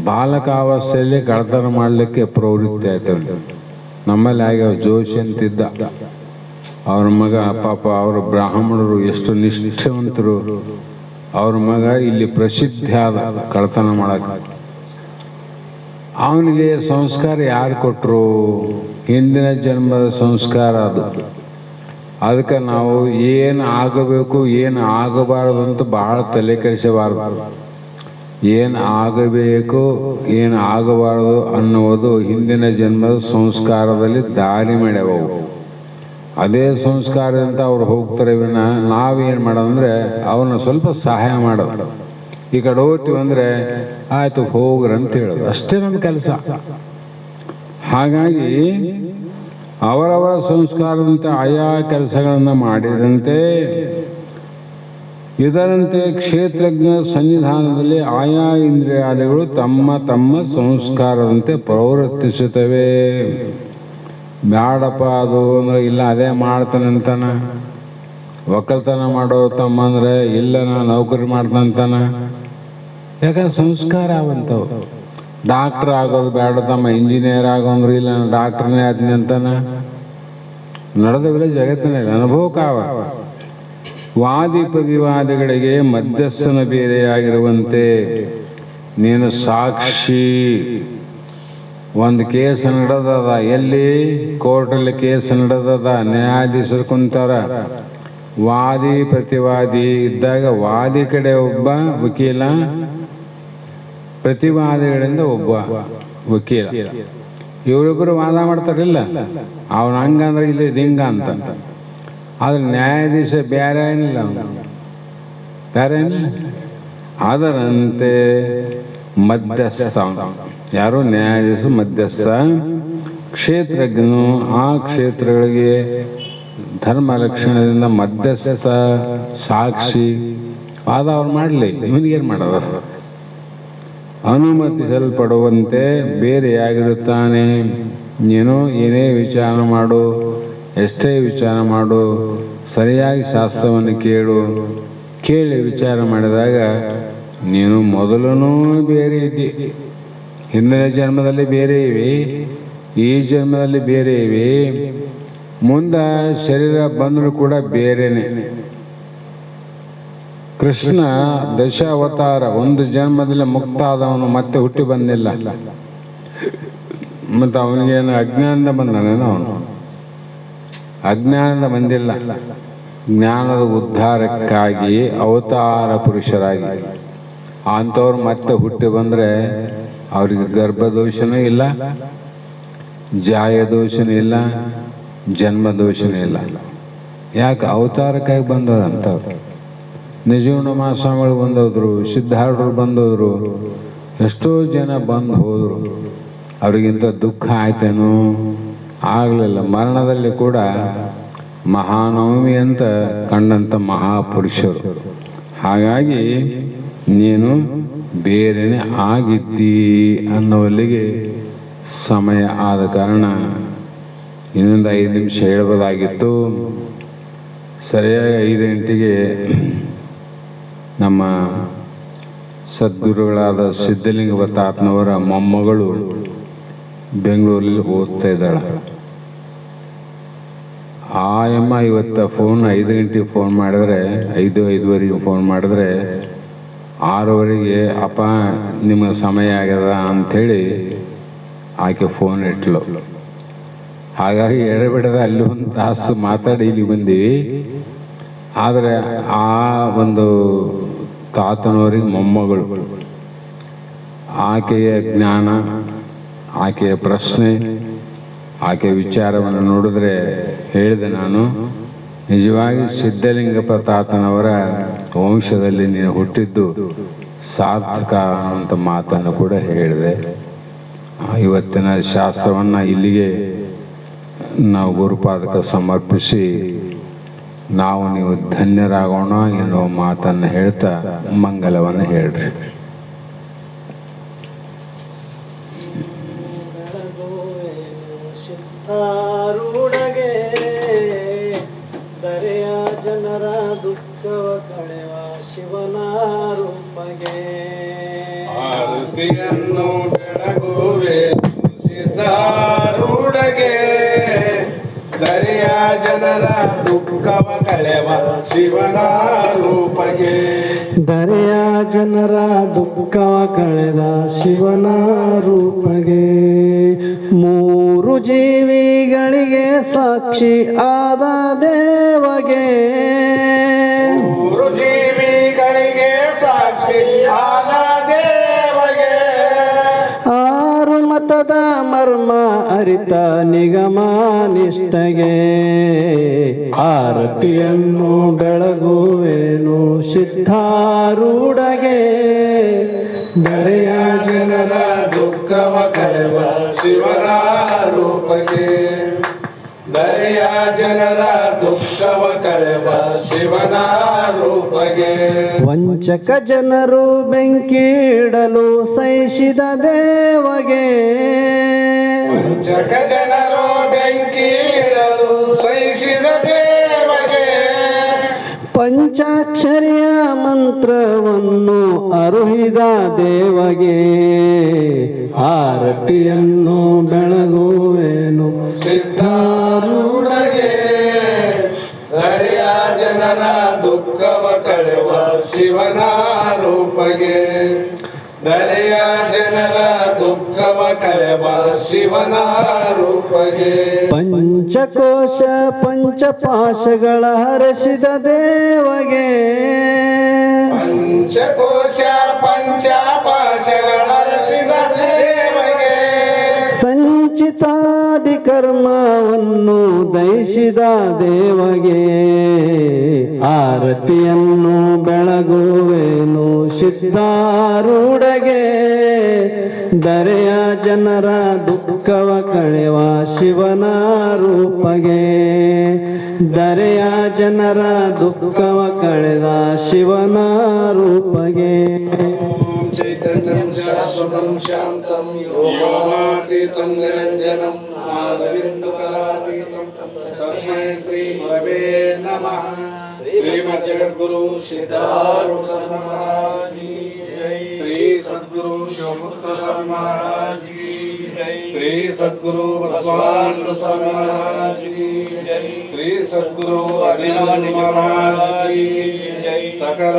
ಬಾಲಕಾವಸ್ಥೆಯಲ್ಲಿ ಕಳ್ಳತನ ಮಾಡಲಿಕ್ಕೆ ಪ್ರವೃತ್ತಿ ಆಯ್ತದೆ. ನಮ್ಮಲ್ಲಿ ಹಾಗೆ ಜೋಶಿ ಅಂತಿದ್ದ, ಅವ್ರ ಮಗ ಪಾಪ, ಅವರು ಬ್ರಾಹ್ಮಣರು ಎಷ್ಟು ನಿಷ್ಠಾವಂತರು, ಅವ್ರ ಮಗ ಇಲ್ಲಿ ಪ್ರಸಿದ್ಧಿ ಆದ ಕಳ್ಳತನ ಮಾಡಕ್ಕೆ. ಅವನಿಗೆ ಸಂಸ್ಕಾರ ಯಾರು ಕೊಟ್ಟರು? ಹಿಂದಿನ ಜನ್ಮದ ಸಂಸ್ಕಾರ ಅದು. ಅದಕ್ಕೆ ನಾವು ಏನು ಆಗಬೇಕು ಏನು ಆಗಬಾರದು ಅಂತ ಬಹಳ ತಲೆ ಕೆಡಿಸಬಾರದು. ಏನು ಆಗಬೇಕು ಏನು ಆಗಬಾರದು ಅನ್ನುವುದು ಹಿಂದಿನ ಜನ್ಮದ ಸಂಸ್ಕಾರದಲ್ಲಿ ದಾರಿ ಮಾಡ್ಯಾವವು. ಅದೇ ಸಂಸ್ಕಾರದಂತ ಅವ್ರು ಹೋಗ್ತಾರೆ ವಿನ ನಾವೇನು ಮಾಡೋದಂದ್ರೆ ಅವನ್ನ ಸ್ವಲ್ಪ ಸಹಾಯ ಮಾಡೋದು. ಈ ಕಡೆ ಹೋಗ್ತೀವಿ ಅಂದರೆ ಆಯಿತು ಹೋಗ್ರಿ ಅಂತ ಹೇಳೋದು, ಅಷ್ಟೇ ನಮ್ಮ ಕೆಲಸ. ಹಾಗಾಗಿ ಅವರವರ ಸಂಸ್ಕಾರದಂತೆ ಆಯಾ ಕೆಲಸಗಳನ್ನು ಮಾಡಿದಂತೆ ಇದರಂತೆ ಕ್ಷೇತ್ರಜ್ಞ ಸನ್ನಿಧಾನದಲ್ಲಿ ಆಯಾ ಇಂದ್ರಿಯಾದಿಗಳು ತಮ್ಮ ತಮ್ಮ ಸಂಸ್ಕಾರದಂತೆ ಪ್ರವರ್ತಿಸುತ್ತವೆ. ಬ್ಯಾಡಪ್ಪ ಅದು ಅಂದ್ರೆ ಇಲ್ಲ ಅದೇ ಮಾಡ್ತಾನಂತಾನ. ಒಕ್ಕಲ್ತನ ಮಾಡೋ ತಮ್ಮ ಅಂದರೆ ಇಲ್ಲ ನಾ ನೌಕರಿ ಮಾಡ್ತಾನಂತಾನ. ಯಾಕಂದ್ರೆ ಸಂಸ್ಕಾರ ಅವಂತವು. ಡಾಕ್ಟ್ರ್ ಆಗೋದು ಬೇಡ ತಮ್ಮ, ಇಂಜಿನಿಯರ್ ಆಗೋಂದ್ರೆ ಇಲ್ಲ ನಾನು ಡಾಕ್ಟ್ರನೇ ಆದ್ನಿ ಅಂತಾನ. ನಡೆದವಿಲ್ಲ ಜಗತ್ತಿನಲ್ಲಿ ಅನುಭವಕ್ಕಾವ. ವಾದಿ ಪ್ರತಿವಾದಿಗಳಿಗೆ ಮಧ್ಯಸ್ಥನ ಬೇರೆಯಾಗಿರುವಂತೆ ನೀನು ಸಾಕ್ಷಿ. ಒಂದು ಕೇಸ್ ನಡೆದದ, ಎಲ್ಲಿ? ಕೋರ್ಟಲ್ಲಿ ಕೇಸ್ ನಡೆದದ, ನ್ಯಾಯಾಧೀಶರು ಕುಂತಾರ. ವಾದಿ ಪ್ರತಿವಾದಿ ಇದ್ದಾಗ ವಾದಿ ಕಡೆ ಒಬ್ಬ ವಕೀಲ, ಪ್ರತಿವಾದಿಗಳಿಂದ ಒಬ್ಬ ವಕೀಲ, ಇವರಿಬ್ಬರು ವಾದ ಮಾಡ್ತಾರಿಲ್ಲ. ಅವನು ಹಂಗಂದ್ರೆ ಇಲ್ಲಿ ಹಿಂಗ ಅಂತ. ಆದ್ರೆ ನ್ಯಾಯಾಧೀಶ ಬೇರೆ ಏನಿಲ್ಲ, ಬೇರೆ ಏನಿಲ್ಲ. ಅದರಂತೆ ಮಧ್ಯಸ್ಥ ಯಾರು? ನ್ಯಾಯಾಧೀಶ ಮಧ್ಯಸ್ಥ. ಕ್ಷೇತ್ರಜ್ಞನು ಆ ಕ್ಷೇತ್ರಗಳಿಗೆ ಧರ್ಮ ಲಕ್ಷಣದಿಂದ ಮಧ್ಯಸ್ಥ ಸಾಕ್ಷಿ. ವಾದ ಅವ್ರು ಮಾಡಲಿ, ಇವನಿಗೇನು ಮಾಡೋದು? ಅನುಮತಿಸಲ್ಪಡುವಂತೆ ಬೇರೆಯಾಗಿರುತ್ತಾನೆ. ನೀನು ಏನೇ ವಿಚಾರ ಮಾಡು, ಎಷ್ಟೇ ವಿಚಾರ ಮಾಡು, ಸರಿಯಾಗಿ ಶಾಸ್ತ್ರವನ್ನು ಕೇಳಿ ವಿಚಾರ ಮಾಡಿದಾಗ ನೀನು ಮೊದಲೂ ಬೇರೆ ಇದ್ದಿ. ಹಿಂದಿನ ಜನ್ಮದಲ್ಲಿ ಬೇರೆ ಇವೆ, ಈ ಜನ್ಮದಲ್ಲಿ ಬೇರೆ ಇವೆ, ಮುಂದೆ ಶರೀರ ಬಂದರೂ ಕೂಡ ಬೇರೆನೆ. ಕೃಷ್ಣ ದಶಾವತಾರ, ಒಂದು ಜನ್ಮದಲ್ಲಿ ಮುಕ್ತ ಆದವನು, ಮತ್ತೆ ಹುಟ್ಟಿ ಬಂದಿಲ್ಲ. ಮತ್ತು ಅವನಿಗೇನು ಅಜ್ಞಾನದ ಬಂದನೇನು? ಅವನು ಅಜ್ಞಾನದ ಬಂದಿಲ್ಲ, ಜ್ಞಾನದ ಉದ್ಧಾರಕ್ಕಾಗಿ ಅವತಾರ ಪುರುಷರಾಗಿ. ಅಂಥವ್ರು ಮತ್ತೆ ಹುಟ್ಟಿ ಬಂದರೆ ಅವರಿಗೆ ಗರ್ಭದೋಷನೂ ಇಲ್ಲ, ಜಾಯದೋಷನೂ ಇಲ್ಲ, ಜನ್ಮದೋಷನೂ ಇಲ್ಲ. ಯಾಕೆ? ಅವತಾರಕ್ಕಾಗಿ ಬಂದವರು ಅಂಥವ್ರು. ನಿಜಗುಣ ಮಹಾಸ್ವಾಮಿಗಳು ಬಂದೋದ್ರು, ಸಿದ್ಧಾರೂಢರು ಬಂದೋದ್ರು, ಎಷ್ಟೋ ಜನ ಬಂದು ಹೋದರು. ಅವ್ರಿಗಿಂತ ದುಃಖ ಆಯ್ತೇನೋ? ಆಗಲಿಲ್ಲ. ಮರಣದಲ್ಲಿ ಕೂಡ ಮಹಾನವಮಿ ಅಂತ ಕಂಡಂಥ ಮಹಾಪುರುಷರು. ಹಾಗಾಗಿ ನೀನು ಬೇರೆನೆ ಆಗಿದ್ದಿ ಅನ್ನೋಲ್ಲಿಗೆ ಸಮಯ ಆದ ಕಾರಣ ಇನ್ನೊಂದು 5 ನಿಮಿಷ ಹೇಳ್ಬೋದಾಗಿತ್ತು. ಸರಿಯಾಗಿ 5 ಗಂಟೆಗೆ ನಮ್ಮ ಸದ್ಗುರುಗಳಾದ ಸಿದ್ಧಲಿಂಗ ತಾತನವರ ಮೊಮ್ಮಗಳು ಬೆಂಗಳೂರಲ್ಲಿ ಓದ್ತಾ ಇದ್ದಾಳೆ. ಆ ಅಮ್ಮ ಇವತ್ತು ಫೋನ್ 5 ಗಂಟೆಗೆ ಫೋನ್ ಮಾಡಿದ್ರೆ, 5:05 ಫೋನ್ ಮಾಡಿದ್ರೆ 6:00 ಅಪ್ಪ ನಿಮಗೆ ಸಮಯ ಆಗ್ಯದ ಅಂಥೇಳಿ ಆಕೆ ಫೋನ್ ಇಟ್ಲು. ಹಾಗಾಗಿ ಎಡೆಬಿಡದ ಅಲ್ಲಿ ಒಂದು ತಾಸು ಮಾತಾಡಿ ಇಲ್ಲಿ ಬಂದೀವಿ. ಆದರೆ ಆ ಒಂದು ತಾತನವರಿಗೆ ಮೊಮ್ಮಗಳು, ಆಕೆಯ ಜ್ಞಾನ, ಆಕೆಯ ಪ್ರಶ್ನೆ, ಆಕೆಯ ವಿಚಾರವನ್ನು ನೋಡಿದ್ರೆ ಹೇಳಿದೆ ನಾನು, ನಿಜವಾಗಿ ಸಿದ್ಧಲಿಂಗಪ್ಪ ತಾತನವರ ವಂಶದಲ್ಲಿ ನೀನು ಹುಟ್ಟಿದ್ದು ಸಾರ್ಥಕ ಅನ್ನುವಂಥ ಮಾತನ್ನು ಕೂಡ ಹೇಳಿದೆ. ಇವತ್ತಿನ ಶಾಸ್ತ್ರವನ್ನು ಇಲ್ಲಿಗೆ ನಾವು ಗುರುಪಾದಕ್ಕೆ ಸಮರ್ಪಿಸಿ ನಾವು ನೀವು ಧನ್ಯರಾಗೋಣ ಎನ್ನುವ ಮಾತನ್ನು ಹೇಳ್ತಾ ಮಂಗಲವನ್ನು ಹೇಳ್ರಿ. ಸಿದ್ಧಾರೂಢಗೆ ದರೆಯ ಜನರ ದುಃಖವ ಕಳೆವ ಶಿವನ ರೂಪಗೆ ಆರತಿಯನ್ನು ಬೆಳಗುವೆ ಸಿದ್ಧಾರೂಢಗೆ, ದರೆಯ ಜನರ ದುಃಖವ ಕಳೆವ ಶಿವನ ರೂಪಗೆ. ದರೆಯ ಜನರ ದುಃಖವ ಕಳೆದ ಶಿವನ ರೂಪಗೆ, 3 ಜೀವಿಗಳಿಗೆ ಸಾಕ್ಷಿ ಆದ ದೇವಗೆ, 3 ಜೀವಿಗಳಿಗೆ ಸಾಕ್ಷಿ ಆದ ದೇವಗೆ, 6 ಮತದ ಮರ್ಮ ಅರಿತ ನಿಗಮ ನಿಷ್ಠಗೆ, ಆರತಿಯನ್ನು ಬೆಳಗುವೇನು ಸಿದ್ಧಾರೂಢಗೆ, ದರೆಯ ಜನರ ದುಃಖವ ಕಳೆವ ಶಿವನ ರೂಪಗೆ, ದರೆಯ ಜನರ ದುಃಖವ ಕಳೆವ ಶಿವನ ರೂಪಗೆ. ವಂಚಕ ಜನರು ಬೆಂಕಿಡಲು ಸಹಿಸಿದ ದೇವಗೆ, ವಂಚಕ ಜನರು ಬೆಂಕಿಡಲು ಸಹಿಸಿದ ದೇವಗೆ, ಪಂಚಾಕ್ಷರಿಯ ಮಂತ್ರವನ್ನು ಅರುಹಿದ ದೇವಗೆ, ಆರತಿಯನ್ನು ಬೆಳಗುವೇನು ಸಿದ್ಧಾರೂಢಗೆ, ದರೆಯ ಜನರ ದುಃಖವ ಕಳೆವ ಶಿವನ ರೂಪಗೆ, ದರೆಯ ಜನರ ದುಃಖವ ಕಳೆವ ಶಿವನ ರೂಪಗೆ. ಪಂಚಕೋಶ ಪಂಚಪಾಶಗಳ ಹರಸಿದ ದೇವಗೆ, ಪಂಚಕೋಶ ಪಂಚಪಾಶಗಳ ರಚಿದ ದೇವಗೆ, ಸಂಚಿತಾದಿ ಕರ್ಮವನ್ನು ದಯಿಸಿದ ದೇವಗೆ, ಆರತಿಯನ್ನು ಬೆಳಗುವೇನು ಸಿದ್ಧಾರೂಢಗೆ, ದರೆಯ ಜನರ ದುಃಖವ ಕಳೆವ ಶಿವನ ರೂಪಗೆ, ದರೆಯ ಜನರ ದುಃಖವ ಕಳೆದ ಶಿವನ ರೂಪಗೆ ಓಂ ಚೈತನ್ಯಂ ಶಾಶ್ವತಂ ಶಾಂತಂ ಯೋಗಾತೀತಂ ನಿರಂಜನಂ ನಾದಬಿಂದುಕಲಾತೀತಂ ತಸ್ಮೈ ಶ್ರೀ ಗುರವೇ ನಮಃ ಶ್ರೀಮದ್ ಜಗದ್ಗುರು ಸಿದ್ಧಾರೂಢ ಮಹಾರಾಜ್ ಕಿ ಜೈ ಶ್ರೀ ಸದ್ಗುರು ಶಿವಪುತ್ರ ಸ್ವಾಮಿ ಮಹಾರಾಜ್ ಕಿ ಜೈ ಶ್ರೀ ಸದ್ಗುರು ಬಸವಾನಂದ ಸ್ವಾಮಿ ಮಹಾರಾಜ್ ಕಿ ಜೈ ಶ್ರೀ ಸದ್ಗುರು ಅಭಿನವ ಮಹಾರಾಜ್ ಕಿ ಜೈ ಸಕಲ